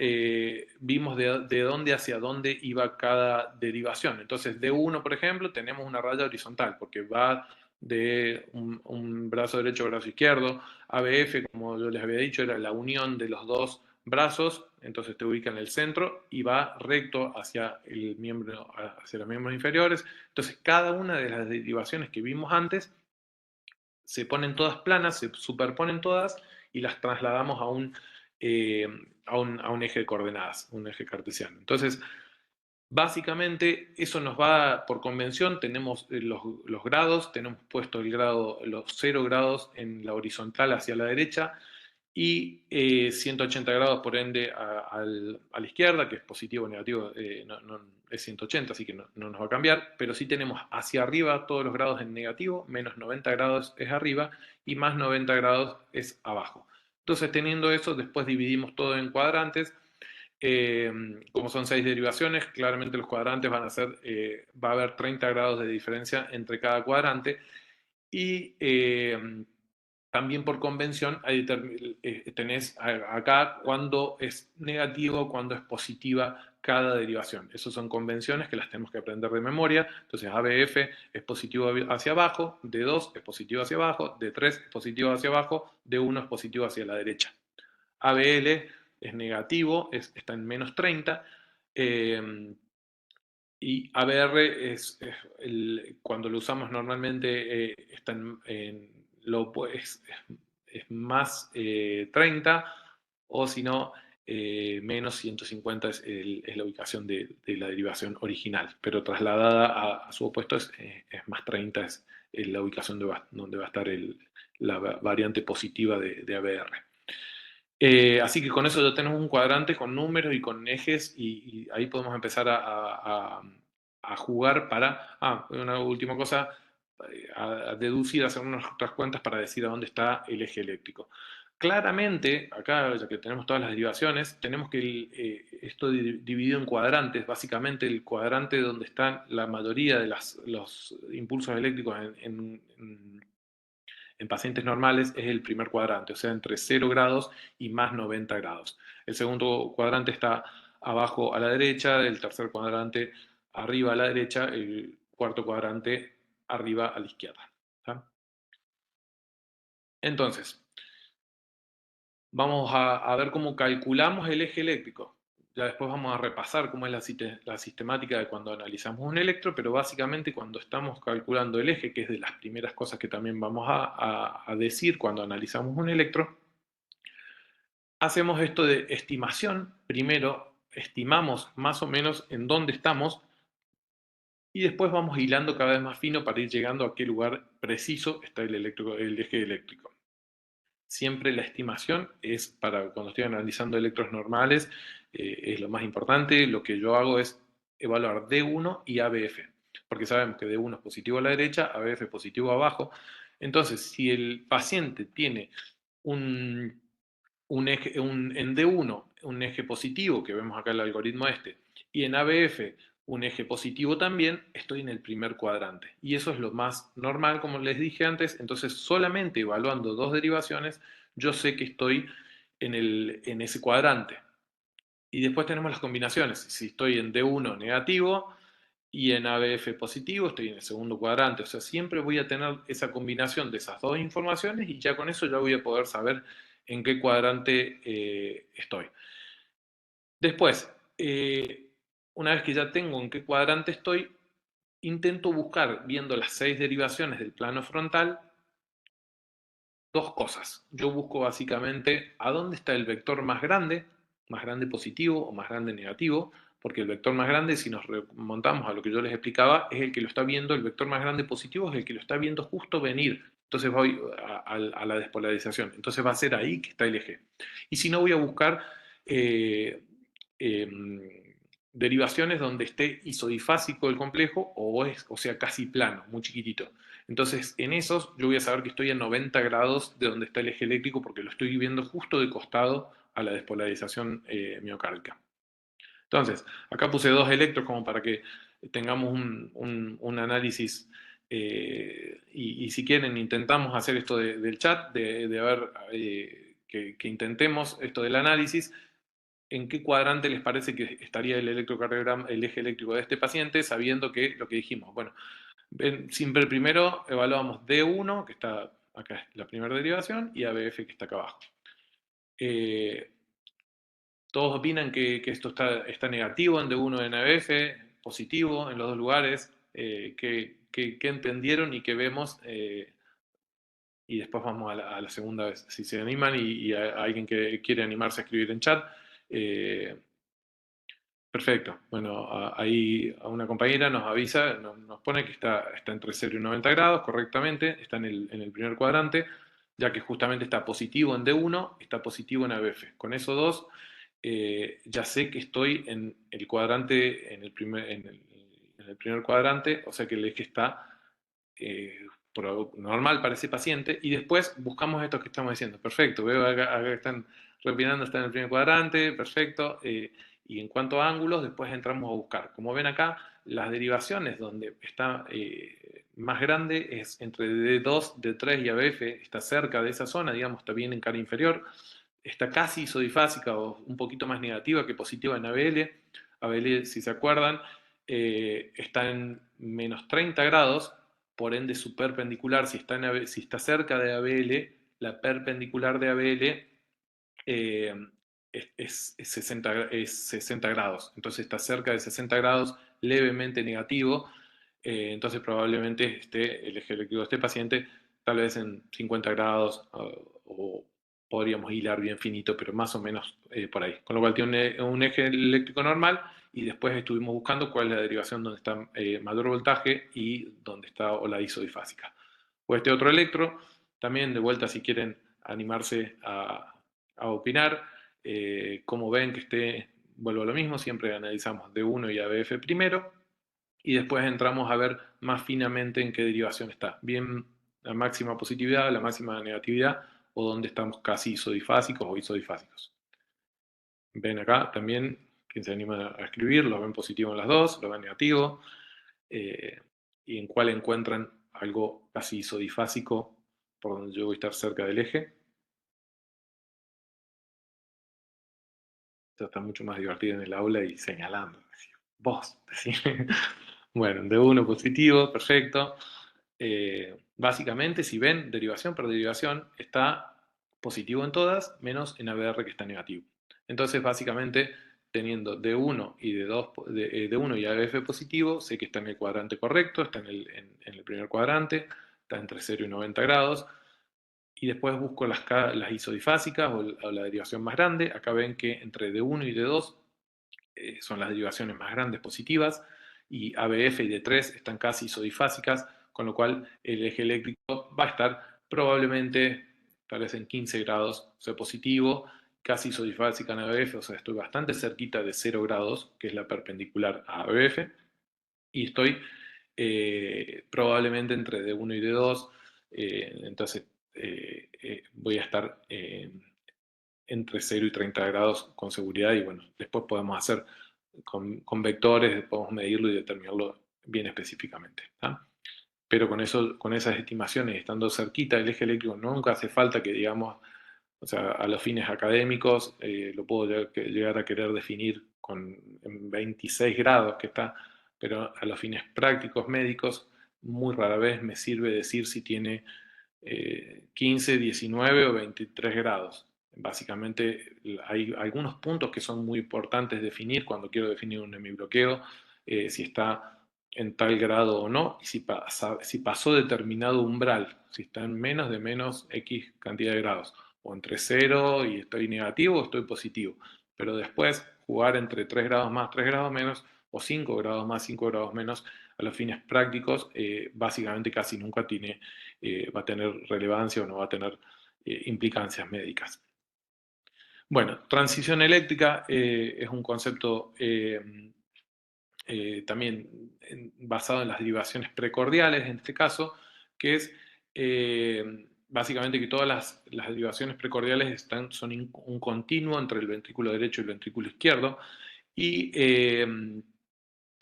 vimos de dónde hacia dónde iba cada derivación. Entonces, D1, por ejemplo, tenemos una raya horizontal, porque va de un brazo derecho a brazo izquierdo. ABF, como yo les había dicho, era la unión de los dos brazos, entonces te ubica en el centro y va recto hacia el miembro, hacia los miembros inferiores. Entonces, cada una de las derivaciones que vimos antes se ponen todas planas, se superponen todas y las trasladamos a un eje de coordenadas, un eje cartesiano. Entonces, básicamente, eso nos va por convención, tenemos los grados, tenemos puesto los 0 grados en la horizontal hacia la derecha y 180 grados por ende a la izquierda, que es positivo o negativo, es 180, así que no nos va a cambiar, pero sí tenemos hacia arriba todos los grados en negativo, menos 90 grados es arriba y más 90 grados es abajo. Entonces, teniendo eso, después dividimos todo en cuadrantes. Como son 6 derivaciones, claramente los cuadrantes van a ser, va a haber 30 grados de diferencia entre cada cuadrante y también por convención tenés acá cuando es negativo, cuando es positiva cada derivación. Esas son convenciones que las tenemos que aprender de memoria. Entonces ABF es positivo hacia abajo, D2 es positivo hacia abajo, D3 es positivo hacia abajo, D1 es positivo hacia la derecha. ABL es negativo, está en menos 30. Y ABR cuando lo usamos normalmente está es más 30, o si no, menos 150 es la ubicación de la derivación original, pero trasladada a su opuesto es más 30, es la ubicación donde va a estar la variante positiva de ABR. Así que con eso ya tenemos un cuadrante con números y con ejes y ahí podemos empezar a jugar para, una última cosa, a deducir, a hacer unas otras cuentas para decir a dónde está el eje eléctrico. Claramente, acá ya que tenemos todas las derivaciones, tenemos que esto dividido en cuadrantes, básicamente el cuadrante donde están la mayoría de los impulsos eléctricos en pacientes normales es el primer cuadrante, o sea, entre 0 grados y más 90 grados. El segundo cuadrante está abajo a la derecha, el tercer cuadrante arriba a la derecha, el cuarto cuadrante arriba a la izquierda. ¿Tá? Entonces, vamos a ver cómo calculamos el eje eléctrico. Ya después vamos a repasar cómo es la sistemática de cuando analizamos un electro, pero básicamente cuando estamos calculando el eje, que es de las primeras cosas que también vamos a decir cuando analizamos un electro, hacemos esto de estimación. Primero estimamos más o menos en dónde estamos y después vamos hilando cada vez más fino para ir llegando a qué lugar preciso está el eje eléctrico. Siempre la estimación es para cuando estoy analizando electros normales, es lo más importante. Lo que yo hago es evaluar D1 y ABF, porque sabemos que D1 es positivo a la derecha, ABF es positivo abajo. Entonces, si el paciente tiene en D1 un eje positivo, que vemos acá el algoritmo y en ABF un eje positivo también, estoy en el primer cuadrante. Y eso es lo más normal, como les dije antes. Entonces, solamente evaluando dos derivaciones, yo sé que estoy en ese cuadrante. Y después tenemos las combinaciones. Si estoy en D1 negativo y en ABF positivo, estoy en el segundo cuadrante. O sea, siempre voy a tener esa combinación de esas dos informaciones y ya con eso ya voy a poder saber en qué cuadrante estoy. Después, una vez que ya tengo en qué cuadrante estoy, intento buscar, viendo las 6 derivaciones del plano frontal, dos cosas. Yo busco básicamente a dónde está el vector más grande positivo o más grande negativo, porque el vector más grande, si nos remontamos a lo que yo les explicaba, es el que lo está viendo, el vector más grande positivo es el que lo está viendo justo venir. Entonces voy a la despolarización. Entonces va a ser ahí que está el eje. Y si no, voy a buscar derivaciones donde esté isodifásico el complejo o sea casi plano, muy chiquitito. Entonces, en esos yo voy a saber que estoy a 90 grados de donde está el eje eléctrico porque lo estoy viendo justo de costado a la despolarización miocárdica. Entonces, acá puse dos electros como para que tengamos un análisis y si quieren intentamos hacer esto del chat, de ver que intentemos esto del análisis. en qué cuadrante les parece que estaría el electrocardiograma, el eje eléctrico de este paciente, sabiendo que lo que dijimos, bueno, siempre primero evaluamos D1, que está acá es la primera derivación, y ABF, que está acá abajo. Todos opinan que esto está negativo en D1 y en ABF, positivo en los dos lugares, que entendieron y que vemos, y después vamos a la segunda vez, si se animan y alguien que quiere animarse a escribir en chat. Perfecto. Bueno, ahí a una compañera nos avisa, nos pone que está entre 0 y 90 grados correctamente, está en el primer cuadrante, ya que justamente está positivo en D1, está positivo en ABF. Con esos dos, ya sé que estoy en el cuadrante, en el primer cuadrante, o sea que el eje está normal para ese paciente, y después buscamos esto que estamos diciendo. Perfecto, veo acá que están respirando, está en el primer cuadrante, perfecto. Y en cuanto a ángulos, después entramos a buscar. Como ven acá, las derivaciones donde está más grande es entre D2, D3 y ABF, está cerca de esa zona, digamos, está bien en cara inferior, está casi isodifásica o un poquito más negativa que positiva en ABL. ABL, si se acuerdan, está en menos 30 grados, por ende su perpendicular, si está cerca de ABL, la perpendicular de ABL es 60 grados, entonces está cerca de 60 grados, levemente negativo, entonces probablemente esté el eje eléctrico de este paciente tal vez en 50 grados, o podríamos hilar bien finito, pero más o menos por ahí. Con lo cual tiene un eje eléctrico normal, y después estuvimos buscando cuál es la derivación donde está mayor voltaje y donde está o la isodifásica. O este otro electro, también de vuelta si quieren animarse a opinar. Como ven que vuelvo a lo mismo, siempre analizamos D1 y ABF primero, y después entramos a ver más finamente en qué derivación está. Bien la máxima positividad, la máxima negatividad, o donde estamos casi isodifásicos o isodifásicos. Ven acá también, quien se anima a escribir, lo ven positivo en las dos, lo ven negativo, y en cuál encuentran algo casi isodifásico, por donde yo voy a estar cerca del eje. Esto está mucho más divertido en el aula y señalando. Vos, bueno, de uno positivo, perfecto. Básicamente, si ven derivación por derivación, está positivo en todas, menos en ABR, que está negativo. Entonces, básicamente, teniendo D1 y D1 y ABF positivo, sé que está en el cuadrante correcto, está en el primer cuadrante, está entre 0 y 90 grados. Y después busco las isodifásicas o la derivación más grande. Acá ven que entre D1 y D2 son las derivaciones más grandes positivas, y ABF y D3 están casi isodifásicas, con lo cual el eje eléctrico va a estar probablemente tal vez en 15 grados, o sea, positivo, casi isodifásica en ABF, o sea, estoy bastante cerquita de 0 grados, que es la perpendicular a ABF, y estoy probablemente entre D1 y D2, entonces voy a estar entre 0 y 30 grados con seguridad, y bueno, después podemos hacer con vectores, podemos medirlo y determinarlo bien específicamente. ¿tá? Pero con esas estimaciones, estando cerquita del eje eléctrico, nunca hace falta que digamos, o sea, a los fines académicos lo puedo llegar a querer definir en 26 grados que está, pero a los fines prácticos médicos muy rara vez me sirve decir si tiene 15, 19 o 23 grados. Básicamente hay algunos puntos que son muy importantes definir cuando quiero definir un hemibloqueo, si está en tal grado o no, y si pasó determinado umbral, si está en menos X cantidad de grados, o entre 0 y estoy negativo o estoy positivo. Pero después jugar entre 3 grados más, 3 grados menos, o 5 grados más, 5 grados menos, a los fines prácticos, básicamente casi nunca va a tener relevancia o no va a tener implicancias médicas. Bueno, transición eléctrica es un concepto también basado en las derivaciones precordiales, en este caso, que es básicamente que todas las derivaciones precordiales son un continuo entre el ventrículo derecho y el ventrículo izquierdo, y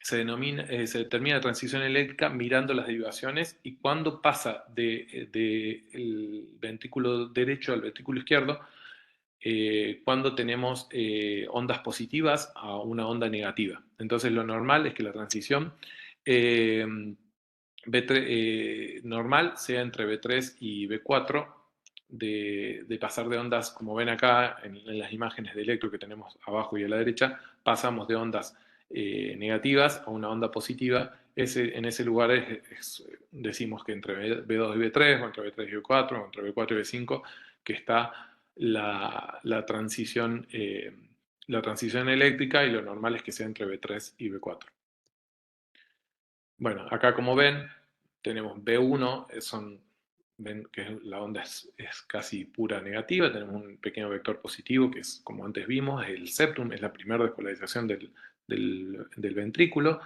se determina la transición eléctrica mirando las derivaciones, y cuando pasa del ventrículo derecho al ventrículo izquierdo, cuando tenemos ondas positivas a una onda negativa. Entonces lo normal es que la transición normal sea entre B3 y B4, de pasar de ondas, como ven acá en las imágenes de electro que tenemos abajo y a la derecha, pasamos de ondas negativas a una onda positiva. En ese lugar decimos que entre B2 y B3, o entre B3 y B4, o entre B4 y B5, que está la transición eléctrica, y lo normal es que sea entre B3 y B4. Bueno, acá como ven, tenemos B1, ven que la onda es casi pura negativa, tenemos un pequeño vector positivo que es, como antes vimos, el septum, es la primera despolarización del ventrículo.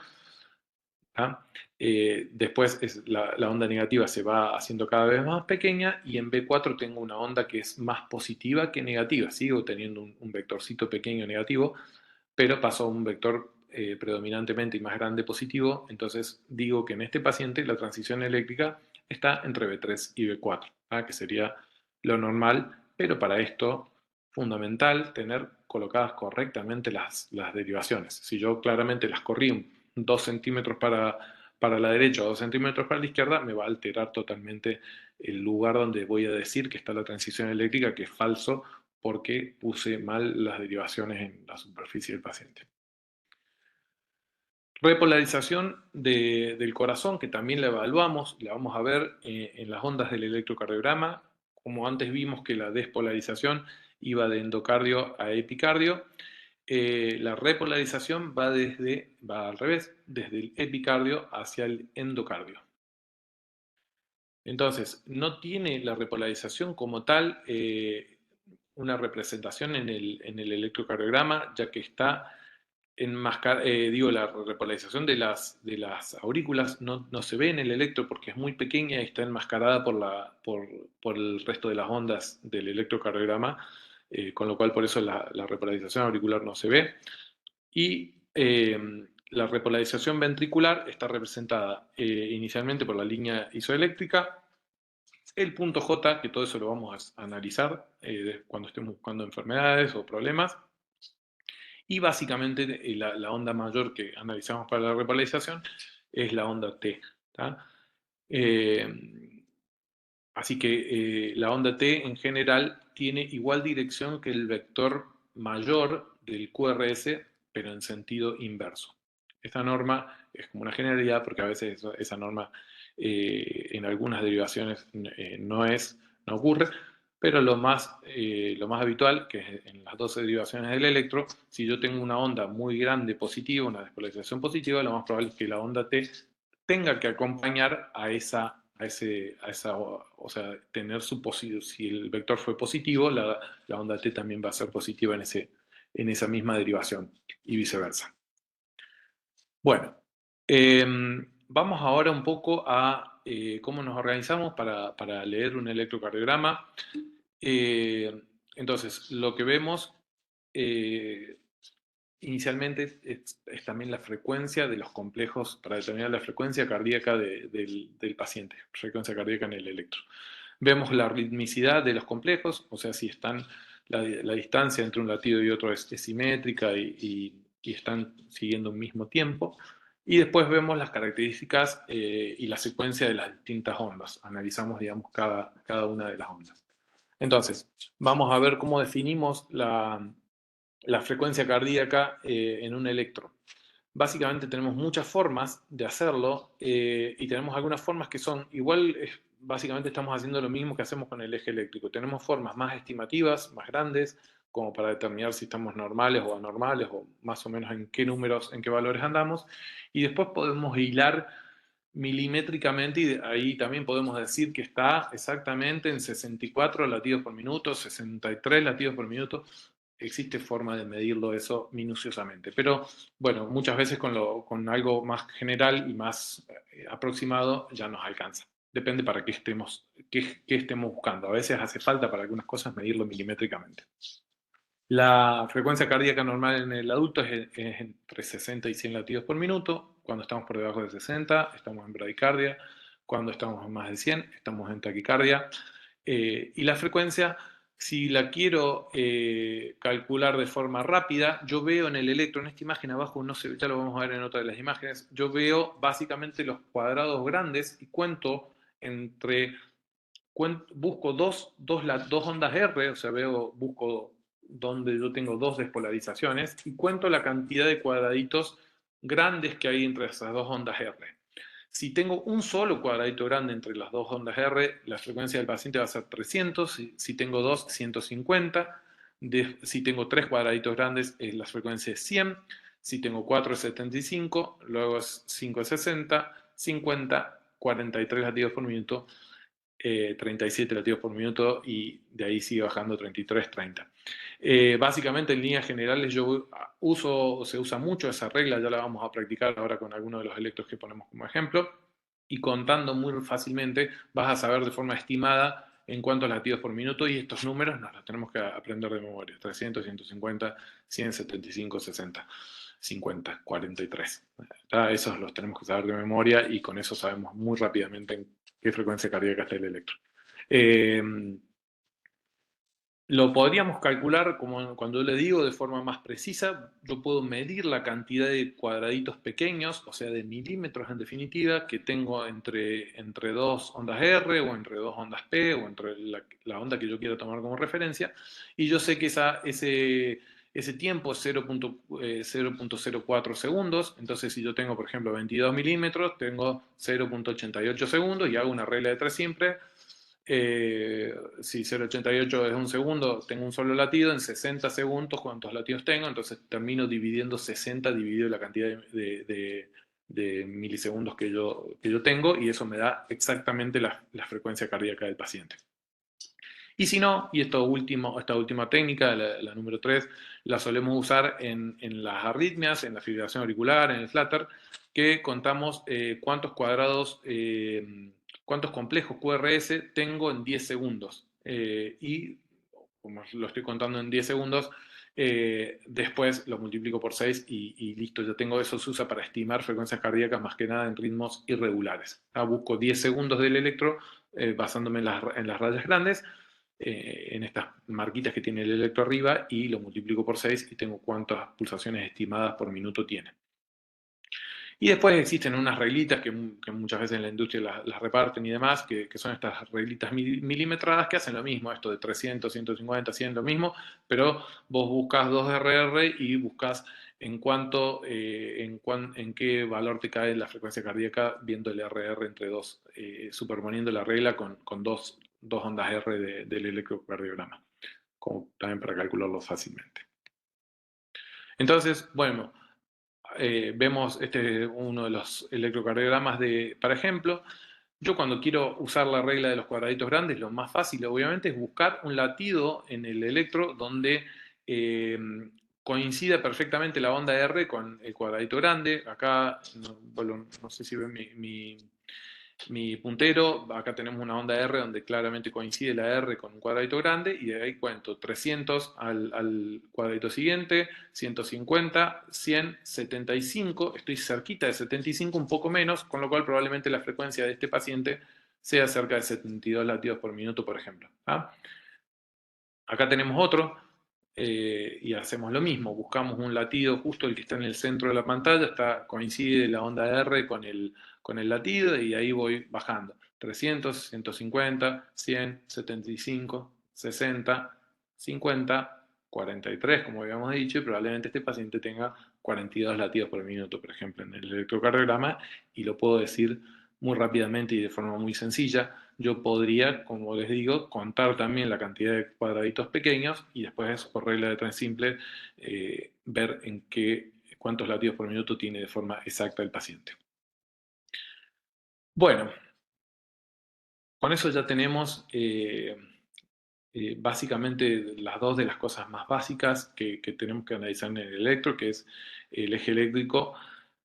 Después la onda negativa se va haciendo cada vez más pequeña, y en B4 tengo una onda que es más positiva que negativa. Sigo teniendo un vectorcito pequeño negativo, pero pasó a un vector predominantemente y más grande positivo. Entonces digo que en este paciente la transición eléctrica está entre B3 y B4, que sería lo normal, pero para esto fundamental tener colocadas correctamente las derivaciones. Si yo claramente las corrí 2 centímetros para la derecha o 2 centímetros para la izquierda, me va a alterar totalmente el lugar donde voy a decir que está la transición eléctrica, que es falso, porque puse mal las derivaciones en la superficie del paciente. Repolarización del corazón, que también la evaluamos, la vamos a ver en las ondas del electrocardiograma. Como antes vimos que la despolarización iba de endocardio a epicardio, la repolarización va al revés, desde el epicardio hacia el endocardio. Entonces, no tiene la repolarización como tal una representación en el electrocardiograma, ya que está la repolarización de las aurículas no se ve en el electro porque es muy pequeña y está enmascarada por el resto de las ondas del electrocardiograma, con lo cual por eso la repolarización auricular no se ve. Y la repolarización ventricular está representada inicialmente por la línea isoeléctrica, el punto J, que todo eso lo vamos a analizar cuando estemos buscando enfermedades o problemas. Y básicamente la onda mayor que analizamos para la repolarización es la onda T. Así que la onda T en general tiene igual dirección que el vector mayor del QRS, pero en sentido inverso. Esta norma es como una generalidad porque a veces esa norma en algunas derivaciones no ocurre, pero lo más habitual, que es en las 12 derivaciones del electro, si yo tengo una onda muy grande positiva, una despolarización positiva, lo más probable es que la onda T tenga que acompañar o sea, tener si el vector fue positivo, la onda T también va a ser positiva en esa misma derivación y viceversa. Bueno, vamos ahora un poco a cómo nos organizamos para leer un electrocardiograma. Entonces, lo que vemos inicialmente es también la frecuencia de los complejos, para determinar la frecuencia cardíaca del paciente, frecuencia cardíaca en el electro. Vemos la ritmicidad de los complejos, o sea, si la distancia entre un latido y otro es simétrica y están siguiendo un mismo tiempo. Y después vemos las características y la secuencia de las distintas ondas. Analizamos, digamos, cada una de las ondas. Entonces, vamos a ver cómo definimos la frecuencia cardíaca en un electro. Básicamente tenemos muchas formas de hacerlo y tenemos algunas formas que son igual, básicamente estamos haciendo lo mismo que hacemos con el eje eléctrico. Tenemos formas más estimativas, más grandes, como para determinar si estamos normales o anormales o más o menos en qué números, en qué valores andamos. Y después podemos hilar milimétricamente y ahí también podemos decir que está exactamente en 64 latidos por minuto, 63 latidos por minuto. Existe forma de medirlo eso minuciosamente, pero bueno, muchas veces con algo más general y más aproximado ya nos alcanza. Depende para qué estemos buscando. A veces hace falta para algunas cosas medirlo milimétricamente. La frecuencia cardíaca normal en el adulto es entre 60 y 100 latidos por minuto. Cuando estamos por debajo de 60, estamos en bradicardia. Cuando estamos en más de 100, estamos en taquicardia. Y la frecuencia Si la quiero calcular de forma rápida, yo veo en el electro, en esta imagen abajo, no sé, ya lo vamos a ver en otra de las imágenes, yo veo básicamente los cuadrados grandes y cuento busco dos ondas R, o sea, busco donde yo tengo dos despolarizaciones y cuento la cantidad de cuadraditos grandes que hay entre esas dos ondas R. Si tengo un solo cuadradito grande entre las dos ondas R, la frecuencia del paciente va a ser 300. Si tengo dos, 150. Si tengo tres cuadraditos grandes, la frecuencia es 100. Si tengo cuatro, es 75. Luego es 5, es 60. 50, 43 latidos por minuto. 37 latidos por minuto y de ahí sigue bajando 33, 30. Básicamente en líneas generales se usa mucho esa regla, ya la vamos a practicar ahora con algunos de los electros que ponemos como ejemplo, y contando muy fácilmente vas a saber de forma estimada en cuántos latidos por minuto, y estos números nos los tenemos que aprender de memoria: 300, 150, 100, 75, 60, 50, 43. Esos los tenemos que saber de memoria y con eso sabemos muy rápidamente en qué frecuencia cardíaca está el electro. Lo podríamos calcular, como cuando le digo, de forma más precisa. Yo puedo medir la cantidad de cuadraditos pequeños, o sea, de milímetros en definitiva, que tengo entre dos ondas R o entre dos ondas P o entre la onda que yo quiero tomar como referencia. Y yo sé que ese tiempo es 0.04 segundos. Entonces, si yo tengo, por ejemplo, 22 milímetros, tengo 0.88 segundos y hago una regla de 3 simple. Si 0.88 es un segundo, tengo un solo latido. En 60 segundos, ¿cuántos latidos tengo? Entonces termino dividiendo 60 dividido la cantidad de milisegundos que yo tengo, y eso me da exactamente la frecuencia cardíaca del paciente. Y si no, y esta última técnica, la número 3, la solemos usar en las arritmias, en la fibrilación auricular, en el flutter, que contamos cuántos complejos QRS tengo en 10 segundos. Y como lo estoy contando en 10 segundos, después lo multiplico por 6 y listo, ya tengo eso. Se usa para estimar frecuencias cardíacas más que nada en ritmos irregulares. Busco 10 segundos del electro basándome en las rayas grandes, en estas marquitas que tiene el electro arriba, y lo multiplico por 6 y tengo cuántas pulsaciones estimadas por minuto tiene. Y después existen unas reglitas que muchas veces en la industria las reparten y demás, que son estas reglitas milimetradas que hacen lo mismo, esto de 300, 150, 100, lo mismo, pero vos buscas 2RR y buscas en qué valor te cae la frecuencia cardíaca viendo el RR entre dos, superponiendo la regla con dos ondas R del electrocardiograma, como también para calcularlo fácilmente. Entonces, bueno, vemos uno de los electrocardiogramas para ejemplo. Yo cuando quiero usar la regla de los cuadraditos grandes, lo más fácil obviamente es buscar un latido en el electro donde coincida perfectamente la onda R con el cuadradito grande. Acá, no sé si ven mi puntero. Acá tenemos una onda R donde claramente coincide la R con un cuadradito grande, y de ahí cuento 300 al cuadradito siguiente, 150, 100, 75. Estoy cerquita de 75, un poco menos, con lo cual probablemente la frecuencia de este paciente sea cerca de 72 latidos por minuto, por ejemplo. Acá tenemos otro, y hacemos lo mismo. Buscamos un latido justo el que está en el centro de la pantalla. Coincide la onda R con el latido, y ahí voy bajando. 300, 150, 100, 75, 60, 50, 43, como habíamos dicho, y probablemente este paciente tenga 42 latidos por minuto, por ejemplo, en el electrocardiograma, y lo puedo decir muy rápidamente y de forma muy sencilla. Yo podría, como les digo, contar también la cantidad de cuadraditos pequeños y después, por regla de 3 simple, ver cuántos latidos por minuto tiene de forma exacta el paciente. Bueno, con eso ya tenemos básicamente las dos de las cosas más básicas que tenemos que analizar en el electro, que es el eje eléctrico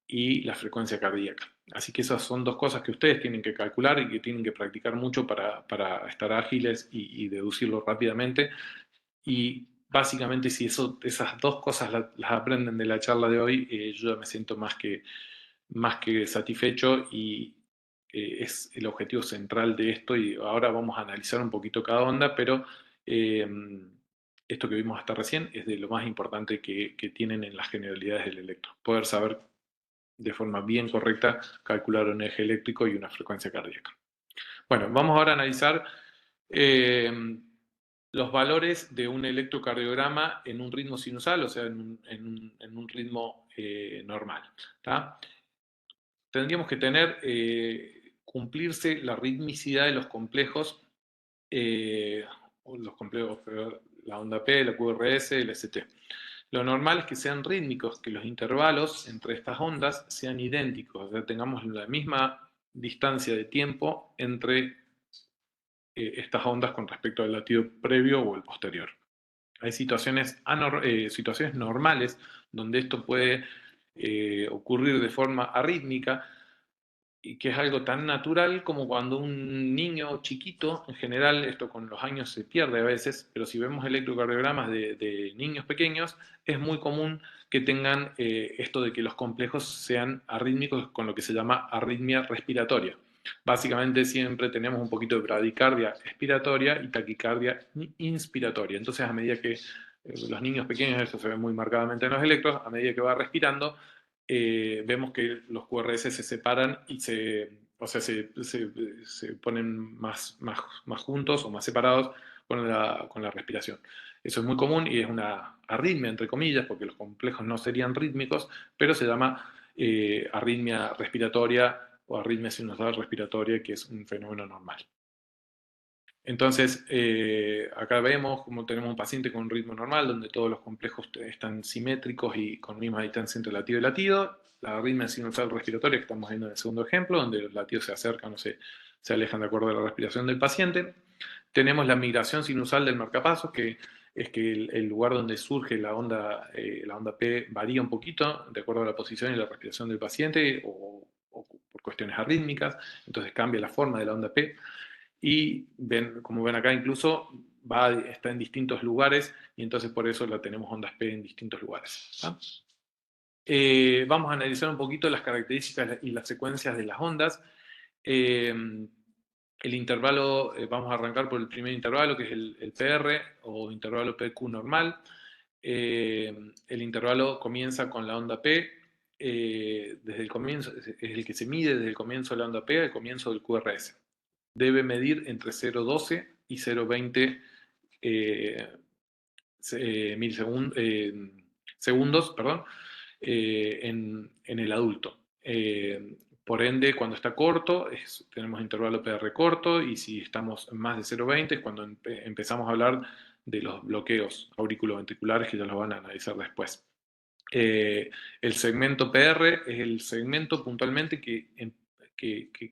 y la frecuencia cardíaca. Así que esas son dos cosas que ustedes tienen que calcular y que tienen que practicar mucho para estar ágiles y deducirlo rápidamente. Y básicamente, si esas dos cosas las aprenden de la charla de hoy, yo ya me siento más que satisfecho, y es el objetivo central de esto. Y ahora vamos a analizar un poquito cada onda, pero esto que vimos hasta recién es de lo más importante que tienen en las generalidades del electro. Poder saber de forma bien correcta calcular un eje eléctrico y una frecuencia cardíaca. Bueno, vamos ahora a analizar los valores de un electrocardiograma en un ritmo sinusal, o sea, en un ritmo normal. ¿Tá? Tendríamos que tener, cumplirse la ritmicidad de los complejos, la onda P, la QRS, el ST. Lo normal es que sean rítmicos, que los intervalos entre estas ondas sean idénticos, o sea, tengamos la misma distancia de tiempo entre estas ondas con respecto al latido previo o el posterior. Hay situaciones normales donde esto puede ocurrir de forma arrítmica, y que es algo tan natural como cuando un niño chiquito, en general esto con los años se pierde a veces, pero si vemos electrocardiogramas de niños pequeños, es muy común que tengan esto de que los complejos sean arrítmicos con lo que se llama arritmia respiratoria. Básicamente siempre tenemos un poquito de bradicardia expiratoria y taquicardia inspiratoria. Entonces a medida que los niños pequeños, eso se ve muy marcadamente en los electros, a medida que va respirando, vemos que los QRS se separan y se ponen más juntos o más separados con la respiración. Eso es muy común y es una arritmia, entre comillas, porque los complejos no serían rítmicos, pero se llama arritmia respiratoria o arritmia sinusal respiratoria, que es un fenómeno normal. Entonces, acá vemos como tenemos un paciente con un ritmo normal, donde todos los complejos están simétricos y con misma distancia entre latido y latido. La arritmia sinusal respiratoria que estamos viendo en el segundo ejemplo, donde los latidos se acercan o se alejan de acuerdo a la respiración del paciente. Tenemos la migración sinusal del marcapasos, que es que el lugar donde surge la onda P varía un poquito de acuerdo a la posición y la respiración del paciente o por cuestiones arrítmicas, entonces cambia la forma de la onda P. Y como ven acá, incluso está en distintos lugares y entonces por eso la tenemos ondas P en distintos lugares. ¿Ah? Vamos a analizar un poquito las características y las secuencias de las ondas. El intervalo, vamos a arrancar por el primer intervalo, que es el PR o intervalo PQ normal. El intervalo comienza con la onda P, desde el comienzo, es el que se mide desde el comienzo de la onda P al comienzo del QRS. Debe medir entre 0,12 y 0,20 segundos, perdón, en el adulto. Por ende, cuando está corto, tenemos intervalo PR corto, y si estamos en más de 0,20 es cuando empezamos a hablar de los bloqueos auriculoventriculares, que ya los van a analizar después. El segmento PR es el segmento puntualmente que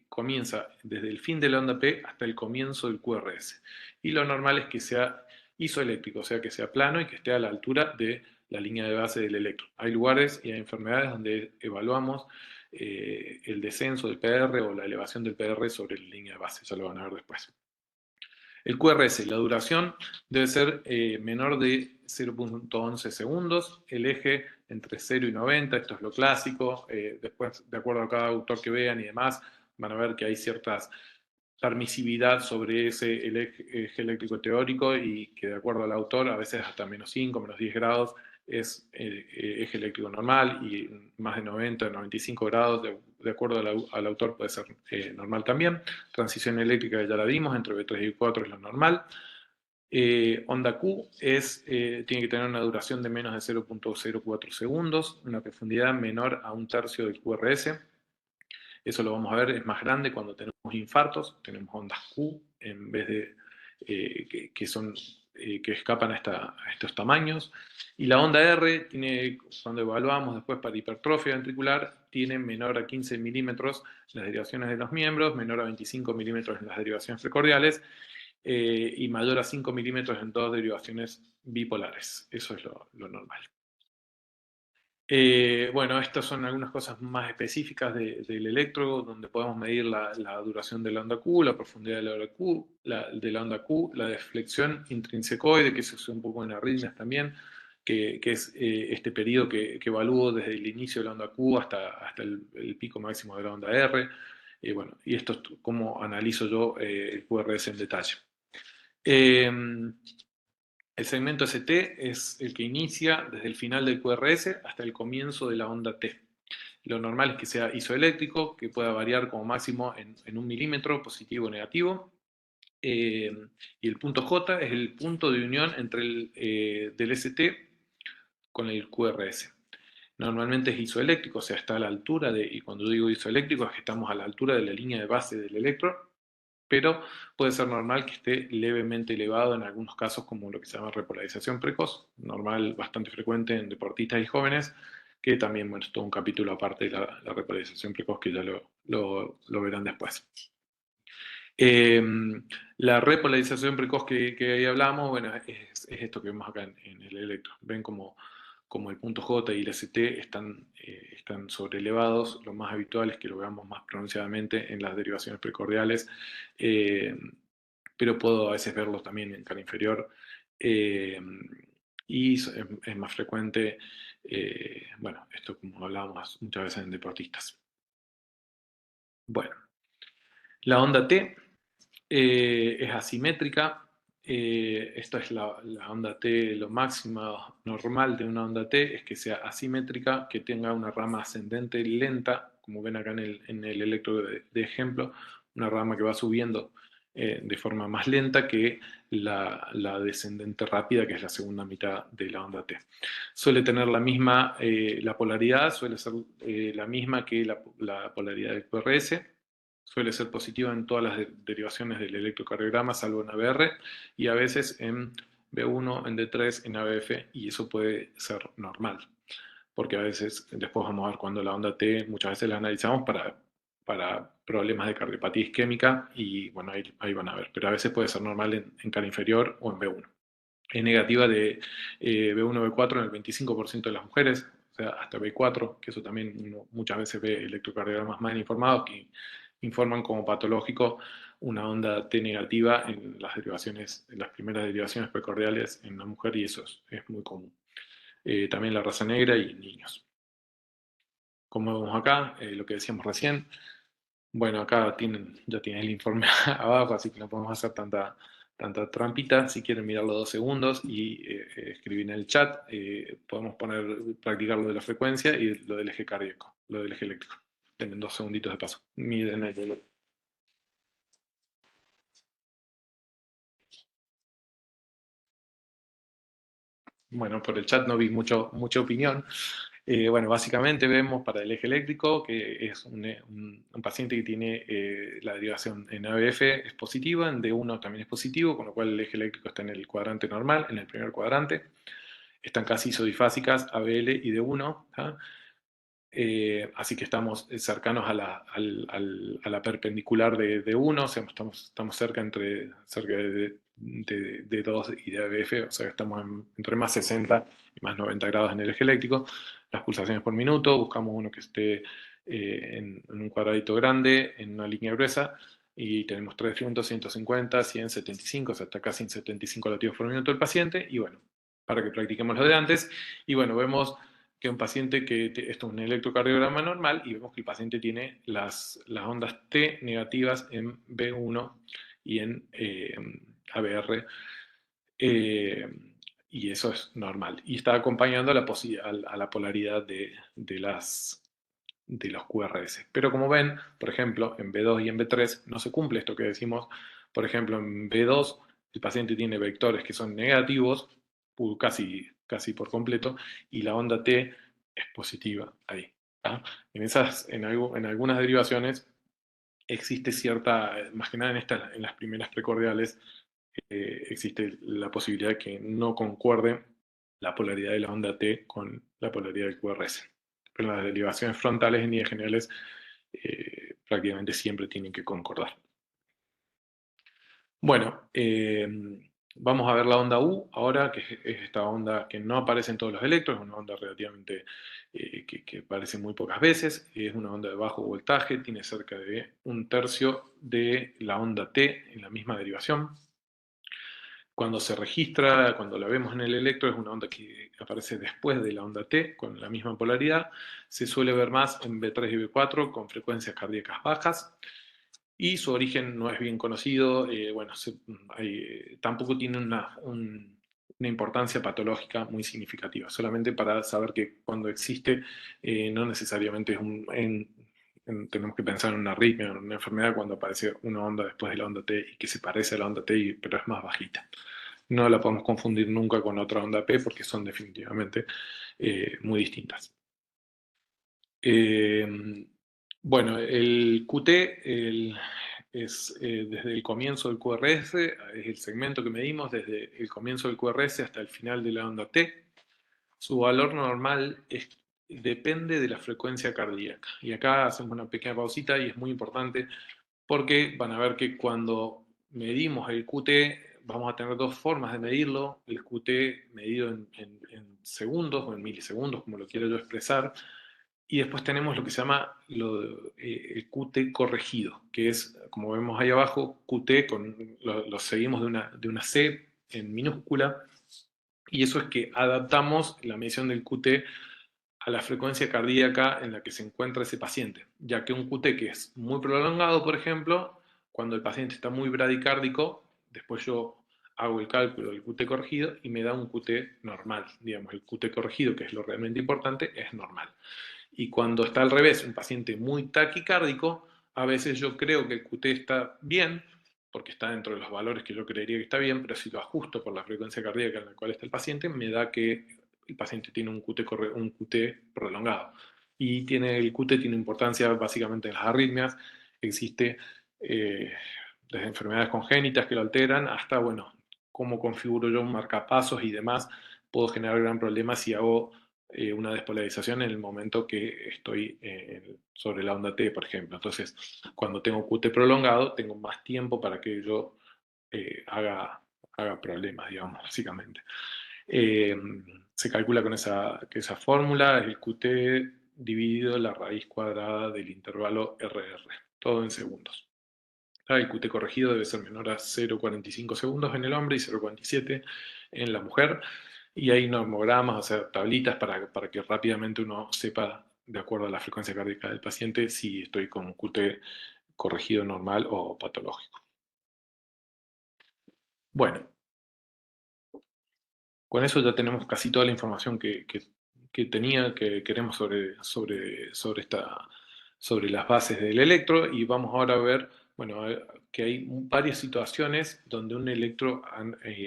comienza desde el fin de la onda P hasta el comienzo del QRS. Y lo normal es que sea isoeléctrico, o sea, que sea plano y que esté a la altura de la línea de base del electro. Hay lugares y hay enfermedades donde evaluamos el descenso del PR o la elevación del PR sobre la línea de base, ya lo van a ver después. El QRS, la duración debe ser menor de 0.11 segundos, el eje entre 0 y 90, esto es lo clásico. Después, de acuerdo a cada autor que vean y demás, van a ver que hay ciertas permisividad sobre ese eje eléctrico teórico, y que de acuerdo al autor a veces hasta menos 5, menos 10 grados es eje eléctrico normal, y más de 90, 95 grados de acuerdo al autor puede ser normal también. Transición eléctrica ya la dimos, entre B3 y B4 es lo normal. Onda Q tiene que tener una duración de menos de 0.04 segundos, una profundidad menor a 1/3 del QRS. Eso lo vamos a ver, es más grande cuando tenemos infartos, tenemos ondas Q en vez de que escapan a estos tamaños. Y la onda R, cuando evaluamos después para hipertrofia ventricular, tiene menor a 15 milímetros en las derivaciones de los miembros, menor a 25 milímetros en las derivaciones precordiales, y mayor a 5 milímetros en todas derivaciones bipolares. Eso es lo normal. Bueno, estas son algunas cosas más específicas del electro, donde podemos medir la duración de la onda Q, la profundidad de la onda Q, la deflexión intrínsecoide, que se usa un poco en arritmias también, que es este periodo que evalúo desde el inicio de la onda Q hasta el pico máximo de la onda R. Bueno, y esto es cómo analizo yo el QRS en detalle. El segmento ST es el que inicia desde el final del QRS hasta el comienzo de la onda T. Lo normal es que sea isoeléctrico, que pueda variar como máximo en 1 milímetro, positivo o negativo. Y el punto J es el punto de unión entre del ST con el QRS. Normalmente es isoeléctrico, o sea, está a la altura de, y cuando digo isoeléctrico es que estamos a la altura de la línea de base del electrón, pero puede ser normal que esté levemente elevado en algunos casos, como lo que se llama repolarización precoz, normal, bastante frecuente en deportistas y jóvenes, que también, bueno, es todo un capítulo aparte de la repolarización precoz que ya lo verán después. La repolarización precoz que ahí hablamos, bueno, es esto que vemos acá en el electrón. Ven como el punto J y el ST están sobreelevados. Lo más habitual es que lo veamos más pronunciadamente en las derivaciones precordiales, pero puedo a veces verlos también en cara inferior. Y es más frecuente, bueno, esto como hablábamos muchas veces en deportistas. Bueno, la onda T es asimétrica. Esta es la onda T, lo máximo normal de una onda T es que sea asimétrica, que tenga una rama ascendente lenta, como ven acá en el electrodo de ejemplo, una rama que va subiendo de forma más lenta que la descendente rápida, que es la segunda mitad de la onda T. Suele tener la misma, la polaridad suele ser la misma que la polaridad del QRS. Suele ser positiva en todas las derivaciones del electrocardiograma, salvo en ABR, y a veces en B1, en D3, en ABF, y eso puede ser normal. Porque a veces, después vamos a ver cuando la onda T, muchas veces la analizamos para problemas de cardiopatía isquémica, y bueno, ahí van a ver. Pero a veces puede ser normal en cara inferior o en B1. Es negativa de B1, B4 en el 25% de las mujeres, o sea, hasta B4, que eso también uno muchas veces ve electrocardiogramas mal informados que informan como patológico una onda T negativa en las derivaciones, en las primeras derivaciones precordiales en la mujer, y eso es muy común. También la raza negra y en niños. Como vemos acá, lo que decíamos recién, bueno, acá ya tienen el informe abajo, así que no podemos hacer tanta trampita. Si quieren mirar los 2 segundos y escribir en el chat, podemos practicar lo de la frecuencia y lo del eje cardíaco, lo del eje eléctrico. Tienen 2 segunditos de paso. Miren el. Bueno, por el chat no vi mucha opinión. Bueno, básicamente vemos para el eje eléctrico que es un paciente que tiene la derivación en ABF es positiva, en D1 también es positivo, con lo cual el eje eléctrico está en el cuadrante normal, en el primer cuadrante. Están casi isodifásicas ABL y D1, ¿tá? Así que estamos cercanos a la perpendicular de D1, o sea, estamos cerca de 2 y de ABF, o sea, estamos entre más 60 y más 90 grados en el eje eléctrico. Las pulsaciones por minuto, buscamos uno que esté en un cuadradito grande, en una línea gruesa, y tenemos 300, 150, 100, 75, o sea, está casi en 75 latidos por minuto el paciente, y bueno, para que practiquemos lo de antes, y bueno, vemos que un paciente esto es un electrocardiograma normal, y vemos que el paciente tiene las ondas T negativas en B1 y en ABR, y eso es normal. Y está acompañando a la polaridad de los QRS. Pero como ven, por ejemplo, en B2 y en B3 no se cumple esto que decimos. Por ejemplo, en B2 el paciente tiene vectores que son negativos, casi por completo, y la onda T es positiva ahí. ¿tá? En algunas derivaciones existe cierta, más que nada en las primeras precordiales, existe la posibilidad de que no concuerde la polaridad de la onda T con la polaridad del QRS. Pero las derivaciones frontales en líneas generales prácticamente siempre tienen que concordar. Bueno, vamos a ver la onda U ahora, que es esta onda que no aparece en todos los electrones, es una onda relativamente que aparece muy pocas veces, es una onda de bajo voltaje, tiene cerca de 1/3 de la onda T en la misma derivación. Cuando se registra, cuando la vemos en el electro, es una onda que aparece después de la onda T, con la misma polaridad. Se suele ver más en B3 y B4, con frecuencias cardíacas bajas. Y su origen no es bien conocido. Bueno, tampoco tiene una importancia patológica muy significativa, solamente para saber que cuando existe no necesariamente es tenemos que pensar en una arritmia, en una enfermedad cuando aparece una onda después de la onda T y que se parece a la onda T, pero es más bajita. No la podemos confundir nunca con otra onda P porque son definitivamente muy distintas. Bueno, el QT es desde el comienzo del QRS, es el segmento que medimos desde el comienzo del QRS hasta el final de la onda T. Su valor normal depende de la frecuencia cardíaca. Y acá hacemos una pequeña pausita y es muy importante porque van a ver que cuando medimos el QT vamos a tener dos formas de medirlo. El QT medido en segundos o en milisegundos, como lo quiero yo expresar. Y después tenemos lo que se llama el QT corregido, que es, como vemos ahí abajo, QT, lo seguimos de una C en minúscula, y eso es que adaptamos la medición del QT a la frecuencia cardíaca en la que se encuentra ese paciente, ya que un QT que es muy prolongado, por ejemplo, cuando el paciente está muy bradicárdico, después yo hago el cálculo del QT corregido y me da un QT normal. Digamos, el QT corregido, que es lo realmente importante, es normal. Y cuando está al revés, un paciente muy taquicárdico, a veces yo creo que el QT está bien, porque está dentro de los valores que yo creería que está bien, pero si lo ajusto por la frecuencia cardíaca en la cual está el paciente, me da que el paciente tiene un QT prolongado. Y el QT tiene importancia básicamente en las arritmias. Existe desde enfermedades congénitas que lo alteran hasta, bueno, cómo configuro yo un marcapasos y demás. Puedo generar gran problema si hago una despolarización en el momento que estoy sobre la onda T, por ejemplo. Entonces, cuando tengo QT prolongado, tengo más tiempo para que yo haga problemas, digamos, básicamente. Se calcula con esa fórmula, el QT dividido la raíz cuadrada del intervalo RR, todo en segundos. El QT corregido debe ser menor a 0,45 segundos en el hombre y 0,47 en la mujer. Y hay normogramas, o sea, tablitas para que rápidamente uno sepa, de acuerdo a la frecuencia cardíaca del paciente, si estoy con QT corregido normal o patológico. Bueno, con eso ya tenemos casi toda la información que queremos sobre las bases del electro, y vamos ahora a ver, bueno, que hay varias situaciones donde un electro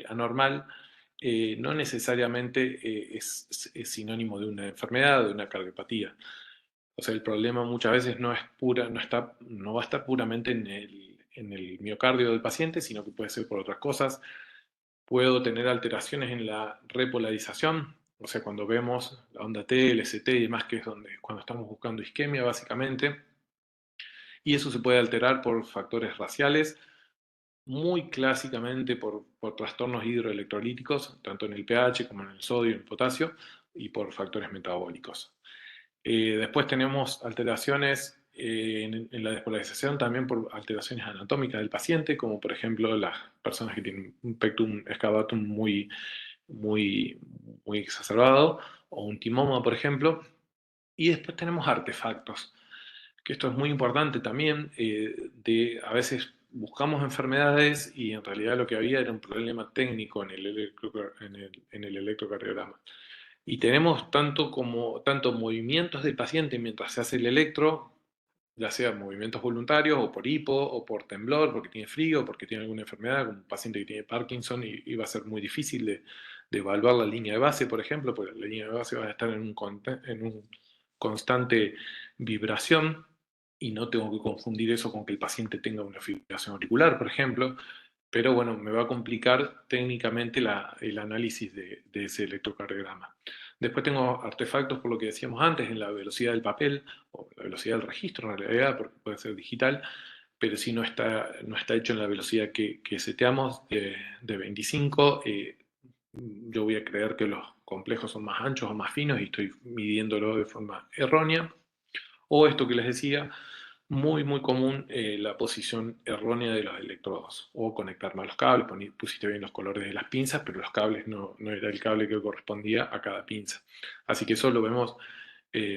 anormal no necesariamente es sinónimo de una enfermedad, de una cardiopatía. O sea, el problema muchas veces no va a estar puramente en el miocardio del paciente, sino que puede ser por otras cosas. Puedo tener alteraciones en la repolarización, o sea, cuando vemos la onda T, el ST y demás, que es cuando estamos buscando isquemia básicamente, y eso se puede alterar por factores raciales, muy clásicamente por trastornos hidroelectrolíticos, tanto en el pH como en el sodio y el potasio, y por factores metabólicos. Después tenemos alteraciones en la despolarización también por alteraciones anatómicas del paciente, como por ejemplo las personas que tienen un pectum excavatum muy exacerbado, o un timoma, por ejemplo. Y después tenemos artefactos, que esto es muy importante también, a veces buscamos enfermedades y en realidad lo que había era un problema técnico en el electrocardiograma. Y tenemos tanto movimientos del paciente mientras se hace el electro, ya sea movimientos voluntarios o por hipo o por temblor, porque tiene frío, porque tiene alguna enfermedad, como un paciente que tiene Parkinson, y va a ser muy difícil de evaluar la línea de base, por ejemplo, porque la línea de base va a estar en un constante vibración, y no tengo que confundir eso con que el paciente tenga una fibrilación auricular, por ejemplo. Pero bueno, me va a complicar técnicamente el análisis de ese electrocardiograma. Después tengo artefactos, por lo que decíamos antes, en la velocidad del papel, o la velocidad del registro en realidad, porque puede ser digital, pero si no está hecho en la velocidad que seteamos de 25, yo voy a creer que los complejos son más anchos o más finos y estoy midiéndolo de forma errónea. O esto que les decía, muy común, la posición errónea de los electrodos, o conectar mal los cables. Pusiste bien los colores de las pinzas, pero los cables no era el cable que correspondía a cada pinza. Así que eso lo vemos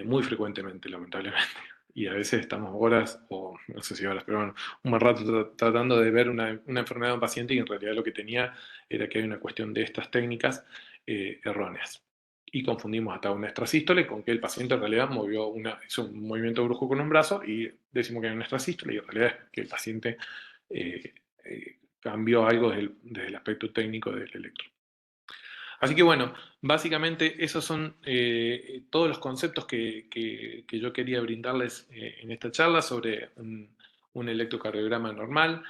muy frecuentemente, lamentablemente. y a veces estamos horas, o no sé si horas, pero bueno, un buen rato tratando de ver una enfermedad de un paciente y en realidad lo que tenía era que hay una cuestión de estas técnicas erróneas. Y confundimos hasta una extrasístole con que el paciente en realidad hizo un movimiento brusco con un brazo y decimos que hay una extrasístole y en realidad es que el paciente cambió algo desde el aspecto técnico del electro. Así que bueno, básicamente esos son todos los conceptos que yo quería brindarles en esta charla sobre un electrocardiograma normal.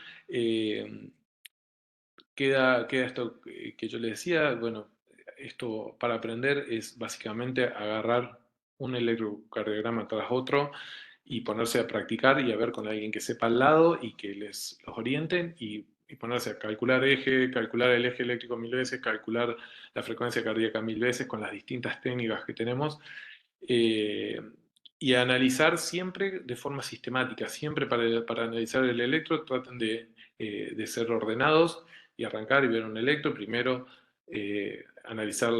Queda esto que yo les decía, bueno, esto para aprender es básicamente agarrar un electrocardiograma tras otro y ponerse a practicar y a ver con alguien que sepa al lado y que los orienten y ponerse a calcular calcular el eje eléctrico 1000 veces, calcular la frecuencia cardíaca 1000 veces con las distintas técnicas que tenemos y analizar siempre de forma sistemática, siempre para analizar el electro traten de ser ordenados y arrancar y ver un electro, primero analizar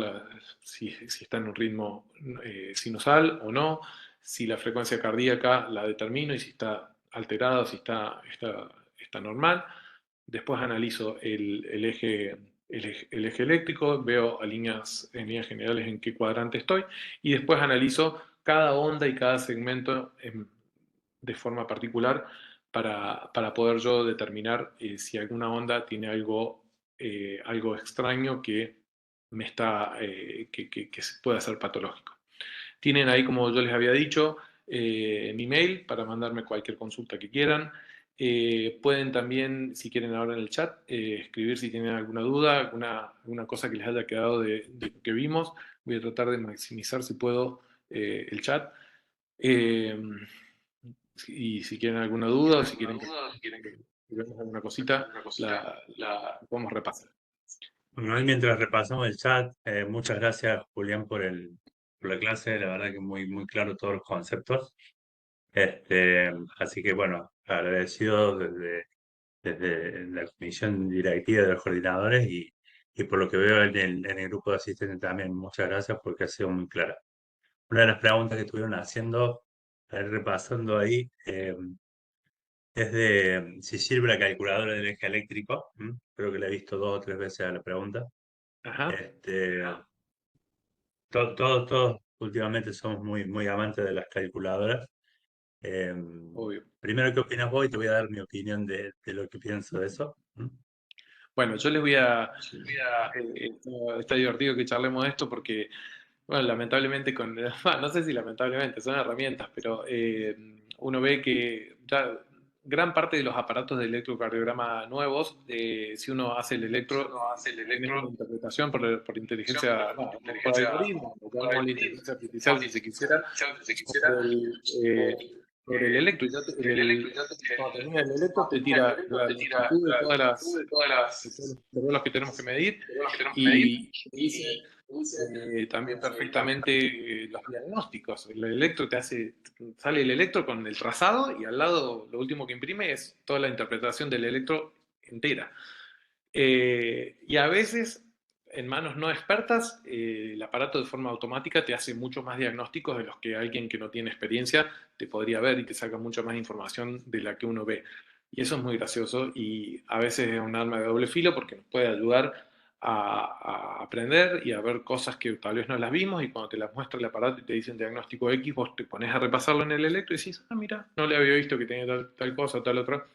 si está en un ritmo sinusal o no, si la frecuencia cardíaca la determino y si está alterada o si está normal. Después analizo el eje eléctrico, veo en líneas generales en qué cuadrante estoy y después analizo cada onda y cada segmento de forma particular para poder yo determinar si alguna onda tiene algo extraño que que pueda ser patológico. Tienen ahí, como yo les había dicho, mi mail para mandarme cualquier consulta que quieran. Pueden también, si quieren ahora en el chat, escribir si tienen alguna duda, alguna cosa que les haya quedado de lo que vimos. Voy a tratar de maximizar, si puedo, el chat. Eh, y si quieren alguna duda o si quieren que veamos alguna cosita, la podemos repasar. Bueno, ahí mientras repasamos el chat, muchas gracias Julián por la clase, la verdad que muy claro todos los conceptos. Así que bueno, agradecido desde la comisión directiva de los coordinadores y por lo que veo en el grupo de asistentes también, muchas gracias porque ha sido muy clara. Una de las preguntas que estuvieron haciendo, repasando ahí, es de si sirve la calculadora del eje eléctrico. Creo que la he visto 2 o 3 veces a la pregunta. Ajá, Este, todos últimamente somos muy amantes de las calculadoras. obvio. Primero, ¿qué opinas vos? Y te voy a dar mi opinión de lo que pienso de eso. Bueno, yo les está divertido que charlemos de esto porque, bueno, lamentablemente no sé si lamentablemente, son herramientas, pero uno ve que ya gran parte de los aparatos de electrocardiograma nuevos, si uno hace el electro, tenés una interpretación por inteligencia, no, por algoritmo, lo que llamamos la inteligencia artificial, si se quisiera, sobre el electro. Cuando termina el electro, te tira la longitud de todos los que tenemos que medir y dice también perfectamente los diagnósticos. El electro sale el electro con el trazado y al lado lo último que imprime es toda la interpretación del electro entera. Y a veces, en manos no expertas, el aparato de forma automática te hace mucho más diagnósticos de los que alguien que no tiene experiencia te podría ver y te saca mucha más información de la que uno ve. Y eso es muy gracioso y a veces es un arma de doble filo porque nos puede ayudar a aprender y a ver cosas que tal vez no las vimos y cuando te las muestra el aparato y te dicen diagnóstico X, vos te pones a repasarlo en el electro y decís, mira, no le había visto que tenía tal cosa o tal otra.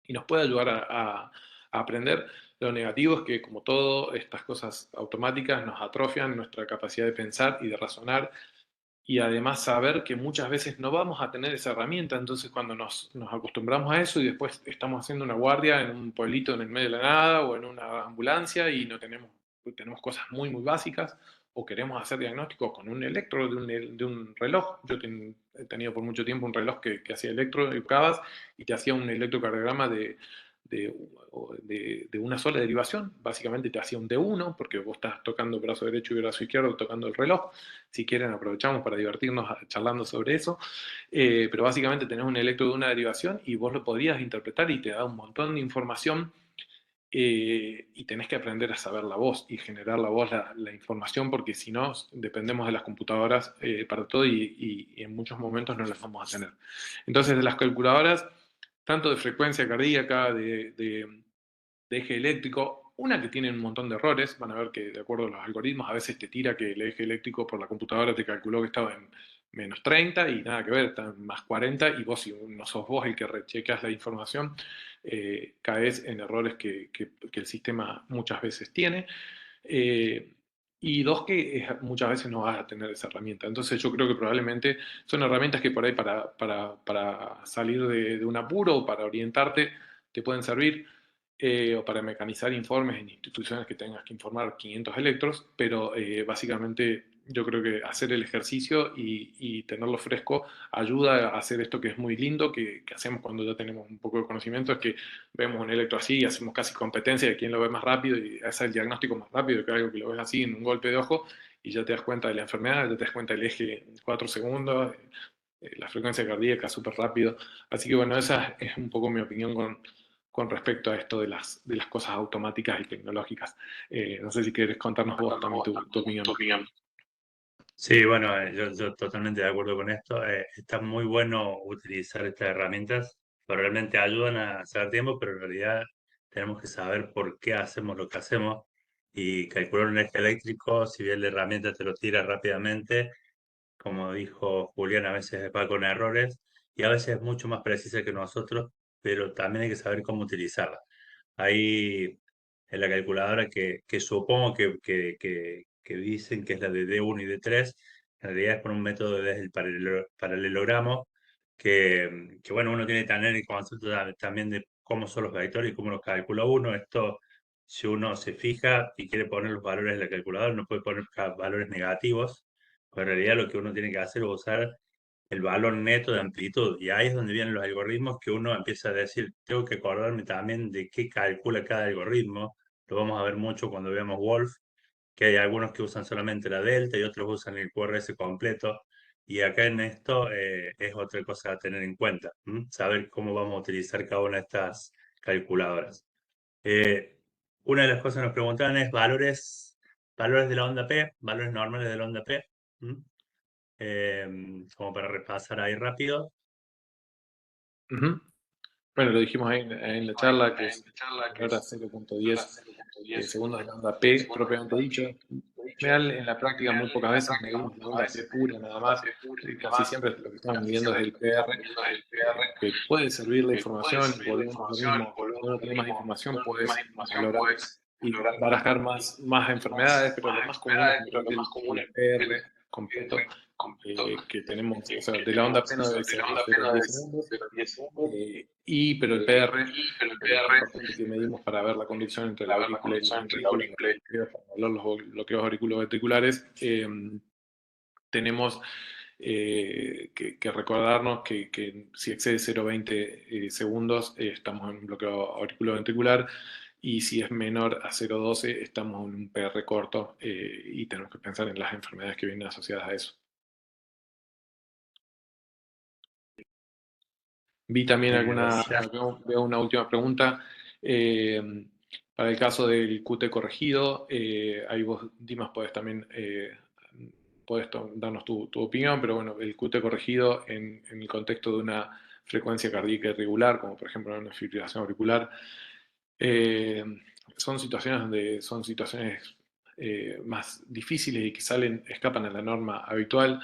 Y nos puede ayudar a aprender. Lo negativo es que, como todo, estas cosas automáticas nos atrofian nuestra capacidad de pensar y de razonar y además saber que muchas veces no vamos a tener esa herramienta, entonces cuando nos acostumbramos a eso y después estamos haciendo una guardia en un pueblito en el medio de la nada o en una ambulancia y no tenemos cosas muy básicas o queremos hacer diagnóstico con un electro de un reloj. Yo he tenido por mucho tiempo un reloj que hacía electro, educabas y te hacía un electrocardiograma de una sola derivación. Básicamente te hacía un D1 porque vos estás tocando brazo derecho y brazo izquierdo tocando el reloj. Si quieren aprovechamos para divertirnos charlando sobre eso. Pero básicamente tenés un electro de una derivación y vos lo podrías interpretar y te da un montón de información y tenés que aprender a saber la voz y generar la voz, la información, porque si no, dependemos de las computadoras para todo y en muchos momentos no las vamos a tener. Entonces, de las calculadoras, tanto de frecuencia cardíaca, de eje eléctrico, una que tiene un montón de errores, van a ver que de acuerdo a los algoritmos, a veces te tira que el eje eléctrico por la computadora te calculó que estaba en menos 30 y nada que ver, está en más 40 y vos, si no sos vos el que rechequeas la información, caes en errores que el sistema muchas veces tiene. Y dos, que muchas veces no vas a tener esa herramienta. Entonces yo creo que probablemente son herramientas que por ahí para salir de un apuro o para orientarte te pueden servir, o para mecanizar informes en instituciones que tengas que informar 500 electros, pero básicamente yo creo que hacer el ejercicio y tenerlo fresco ayuda a hacer esto que es muy lindo, que hacemos cuando ya tenemos un poco de conocimiento, es que vemos un electro así y hacemos casi competencia de quién lo ve más rápido y hace el diagnóstico más rápido que algo que lo ves así en un golpe de ojo y ya te das cuenta de la enfermedad, ya te das cuenta del eje en 4 segundos, la frecuencia cardíaca súper rápido. Así que bueno, esa es un poco mi opinión con respecto a esto de las cosas automáticas y tecnológicas. No sé si quieres contarnos vos también tu opinión. Sí, bueno, yo totalmente de acuerdo con esto. Está muy bueno utilizar estas herramientas, pero realmente ayudan a hacer tiempo, pero en realidad tenemos que saber por qué hacemos lo que hacemos. Y calcular un eje eléctrico, si bien la herramienta te lo tira rápidamente, como dijo Julián, a veces va con errores y a veces es mucho más precisa que nosotros, pero también hay que saber cómo utilizarla. Ahí en la calculadora que supongo que dicen que es la de D1 y D3, en realidad es por un método desde el paralelogramo, que bueno, uno tiene que tener el concepto también de cómo son los vectores y cómo los calcula uno. Esto, si uno se fija y quiere poner los valores en la calculadora, no puede poner valores negativos, pero en realidad lo que uno tiene que hacer es usar el valor neto de amplitud. Y ahí es donde vienen los algoritmos que uno empieza a decir, tengo que acordarme también de qué calcula cada algoritmo. Lo vamos a ver mucho cuando veamos Wolf, que hay algunos que usan solamente la delta y otros usan el QRS completo. Y acá en esto es otra cosa a tener en cuenta, saber cómo vamos a utilizar cada una de estas calculadoras. Una de las cosas que nos preguntaban es valores de la onda P, valores normales de la onda P. Como para repasar ahí rápido. Ujú. Bueno, lo dijimos ahí en la charla, que es menor a 0.10 segundos de la onda P, propiamente dicho. En general, en la práctica, muy pocas veces medimos la onda P pura nada más. Casi siempre lo que estamos midiendo es el PR, que puede servir la información, y volvemos a lo mismo. Cuando uno tiene más información, puedes valorar y barajar más enfermedades, pero lo más común es medir el PR completo que tenemos, o sea, de la onda P no debe ser de 0 a 10 segundos, pero el PR, que es la parte que medimos para ver la conducción entre la aurícula y la ventrícula, para hablar los bloqueos auriculoventriculares, tenemos que recordarnos que si excede 0,20 segundos estamos en un bloqueo auriculoventricular, y si es menor a 0,12 estamos en un PR corto, y tenemos que pensar en las enfermedades que vienen asociadas a eso. Vi también veo una última pregunta. Para el caso del QT corregido, ahí vos, Dimas, podés también darnos tu opinión, pero bueno, el QT corregido en el contexto de una frecuencia cardíaca irregular, como por ejemplo una fibrilación auricular, son situaciones más difíciles y que escapan a la norma habitual.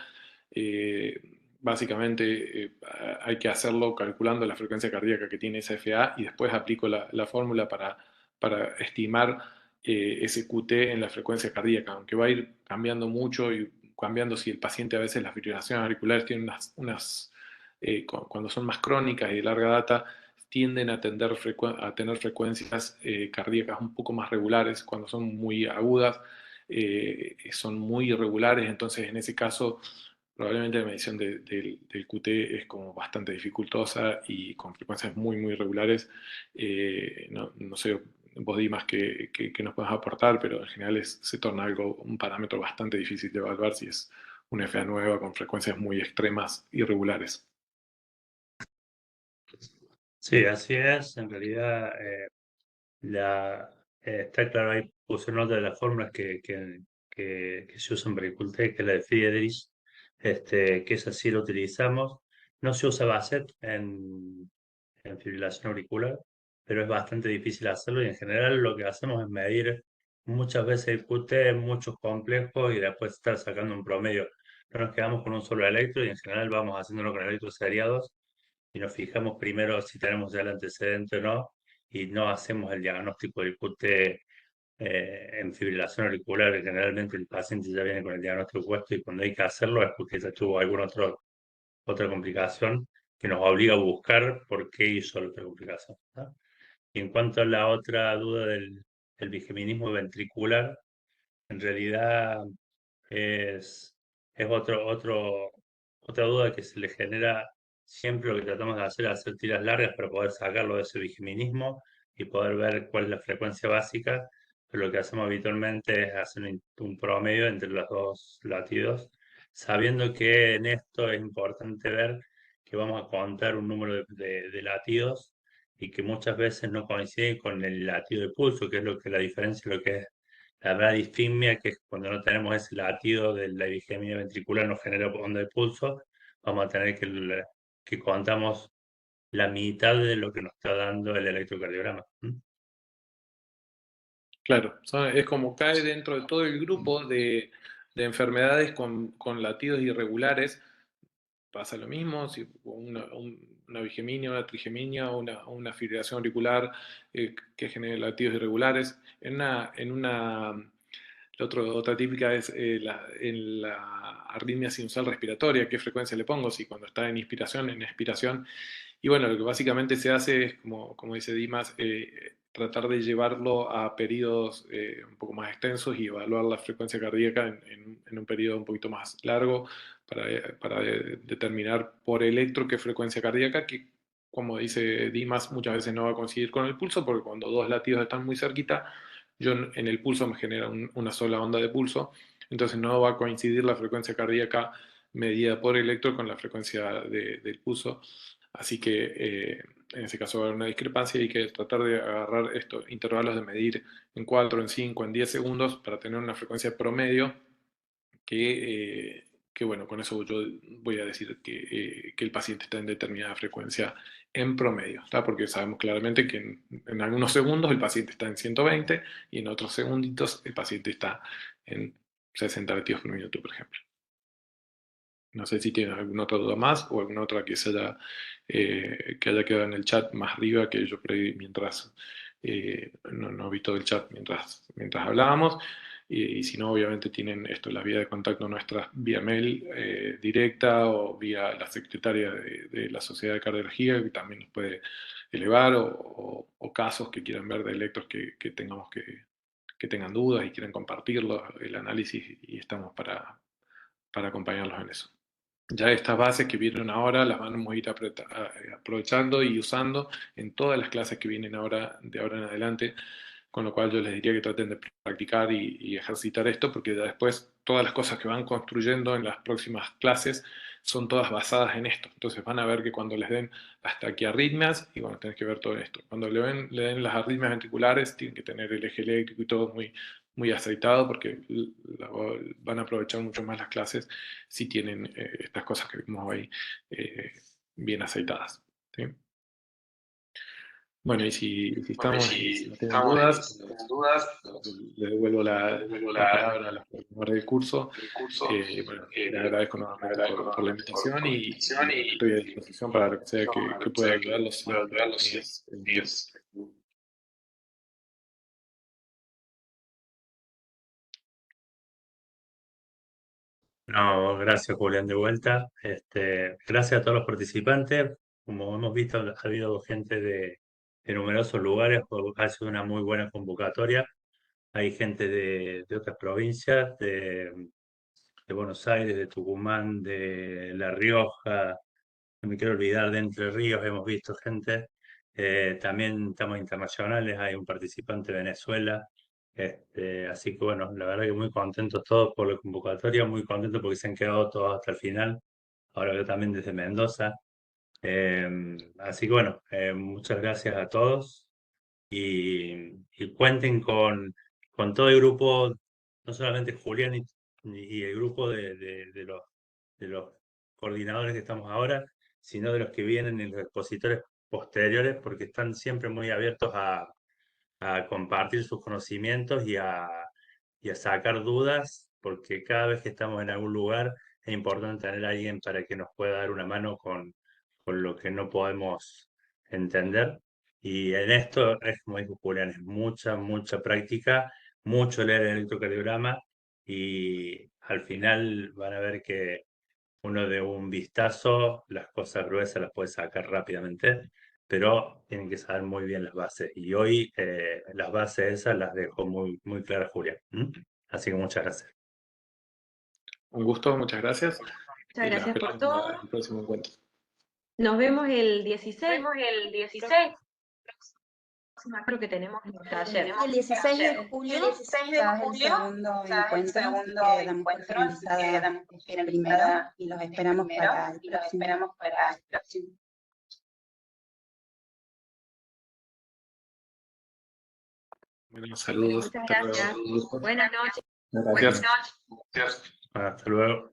Básicamente hay que hacerlo calculando la frecuencia cardíaca que tiene esa FA y después aplico la fórmula para estimar ese QT en la frecuencia cardíaca, aunque va a ir cambiando mucho y cambiando si el paciente a veces las fibrilaciones auriculares tienen cuando son más crónicas y de larga data, tienden a tener frecuencias cardíacas un poco más regulares. Cuando son muy agudas, son muy irregulares, entonces en ese caso probablemente la medición del QT es como bastante dificultosa y con frecuencias muy, muy regulares. No sé, vos Dimas que nos puedes aportar, pero en general se torna un parámetro bastante difícil de evaluar si es una FA nueva con frecuencias muy extremas irregulares. Sí, así es. En realidad, Está claro, ahí puse nota de las fórmulas que se usan para el Cultec, que es la de Friedrich, que esa sí la utilizamos. No se usa Bassett en fibrilación auricular, pero es bastante difícil hacerlo y en general lo que hacemos es medir muchas veces el QT, muchos complejos y después estar sacando un promedio. No nos quedamos con un solo electro y en general vamos haciéndolo con electros seriados y nos fijamos primero si tenemos ya el antecedente o no y no hacemos el diagnóstico del QT en fibrilación auricular. Generalmente el paciente ya viene con el diagnóstico puesto y cuando hay que hacerlo es porque ya tuvo alguna otra complicación que nos obliga a buscar por qué hizo la otra complicación, ¿no? Y en cuanto a la otra duda del bigeminismo ventricular, en realidad es, es otra duda que se le genera siempre. Lo que tratamos de hacer es hacer tiras largas para poder sacarlo de ese bigeminismo y poder ver cuál es la frecuencia básica, pero lo que hacemos habitualmente es hacer un promedio entre los dos latidos, sabiendo que en esto es importante ver que vamos a contar un número de latidos y que muchas veces no coinciden con el latido de pulso, que es lo que la diferencia, lo que es la bradisfimia, que es cuando no tenemos ese latido de la bigemia ventricular, nos genera onda de pulso, vamos a tener que contamos la mitad de lo que nos está dando el electrocardiograma. Claro, es como cae dentro de todo el grupo de enfermedades con latidos irregulares. Pasa lo mismo, si una bigeminia, una trigeminia o una fibrilación auricular que genere latidos irregulares. Otra típica es en la arritmia sinusal respiratoria, qué frecuencia le pongo, si cuando está en inspiración, en expiración. Y bueno, lo que básicamente se hace es, como dice Dimas, tratar de llevarlo a periodos un poco más extensos y evaluar la frecuencia cardíaca en un periodo un poquito más largo para determinar por electro qué frecuencia cardíaca, que como dice Dimas, muchas veces no va a coincidir con el pulso, porque cuando dos latidos están muy cerquita, yo en el pulso me genera una sola onda de pulso, entonces no va a coincidir la frecuencia cardíaca medida por electro con la frecuencia del pulso. Así que en ese caso va a haber una discrepancia y hay que tratar de agarrar estos intervalos de medir en 4, en 5, en 10 segundos para tener una frecuencia promedio que bueno, con eso yo voy a decir que el paciente está en determinada frecuencia en promedio, ¿está? Porque sabemos claramente que en algunos segundos el paciente está en 120 y en otros segunditos el paciente está en 60 latidos por minuto, por ejemplo. No sé si tienen alguna otra duda más o alguna otra que que haya quedado en el chat más arriba, que yo por ahí mientras no vi todo el chat mientras hablábamos. Y si no, obviamente tienen la vía de contacto nuestra vía mail directa o vía la secretaria de la Sociedad de Cardiología, que también nos puede elevar, o casos que quieran ver de electros que tengamos que tengan dudas y quieran compartirlos, el análisis, y estamos para acompañarlos en eso. Ya estas bases que vienen ahora las vamos a ir aprovechando y usando en todas las clases que vienen ahora, de ahora en adelante, con lo cual yo les diría que traten de practicar y ejercitar esto, porque ya después todas las cosas que van construyendo en las próximas clases son todas basadas en esto. Entonces van a ver que cuando les den las taquiarritmias, y bueno, tenés que ver todo esto. Cuando le den las arritmias ventriculares, tienen que tener el eje eléctrico y todo muy aceitado, porque van a aprovechar mucho más las clases si tienen estas cosas que vimos hoy bien aceitadas, ¿sí? Bueno, y si estamos, si no tienen dudas, le devuelvo la palabra a los profesores del curso. Bueno, les agradezco nuevamente por la invitación y estoy a disposición para lo que sea que pueda ayudarlos en el tiempo. No, gracias Julián de vuelta. Gracias a todos los participantes. Como hemos visto, ha habido gente de numerosos lugares, ha sido una muy buena convocatoria. Hay gente de otras provincias, de Buenos Aires, de Tucumán, de La Rioja, no me quiero olvidar, de Entre Ríos hemos visto gente. También estamos internacionales, hay un participante de Venezuela. Así que bueno, la verdad que muy contentos todos por la convocatoria, muy contentos porque se han quedado todos hasta el final. Ahora yo también desde Mendoza. Así que bueno, muchas gracias a todos. y cuenten con todo el grupo, no solamente Julián y el grupo de los coordinadores que estamos ahora, sino de los que vienen y los expositores posteriores, porque están siempre muy abiertos a compartir sus conocimientos y a sacar dudas, porque cada vez que estamos en algún lugar es importante tener a alguien para que nos pueda dar una mano con lo que no podemos entender. Y en esto, es como dijo Julián, es mucha, mucha práctica, mucho leer el electrocardiograma y al final van a ver que uno de un vistazo, las cosas gruesas las puede sacar rápidamente, pero tienen que saber muy bien las bases. Y hoy las bases esas las dejó muy, muy claras Julián. Así que muchas gracias. Un gusto, muchas gracias. Muchas gracias por todo. El próximo encuentro. Nos vemos el 16. Creo que tenemos el taller. El 16 de julio, ya es el segundo encuentro, que damos por finalizada el primero y los esperamos para el próximo. Bueno, saludos. Muchas gracias. Buenas noches. Gracias. Hasta luego.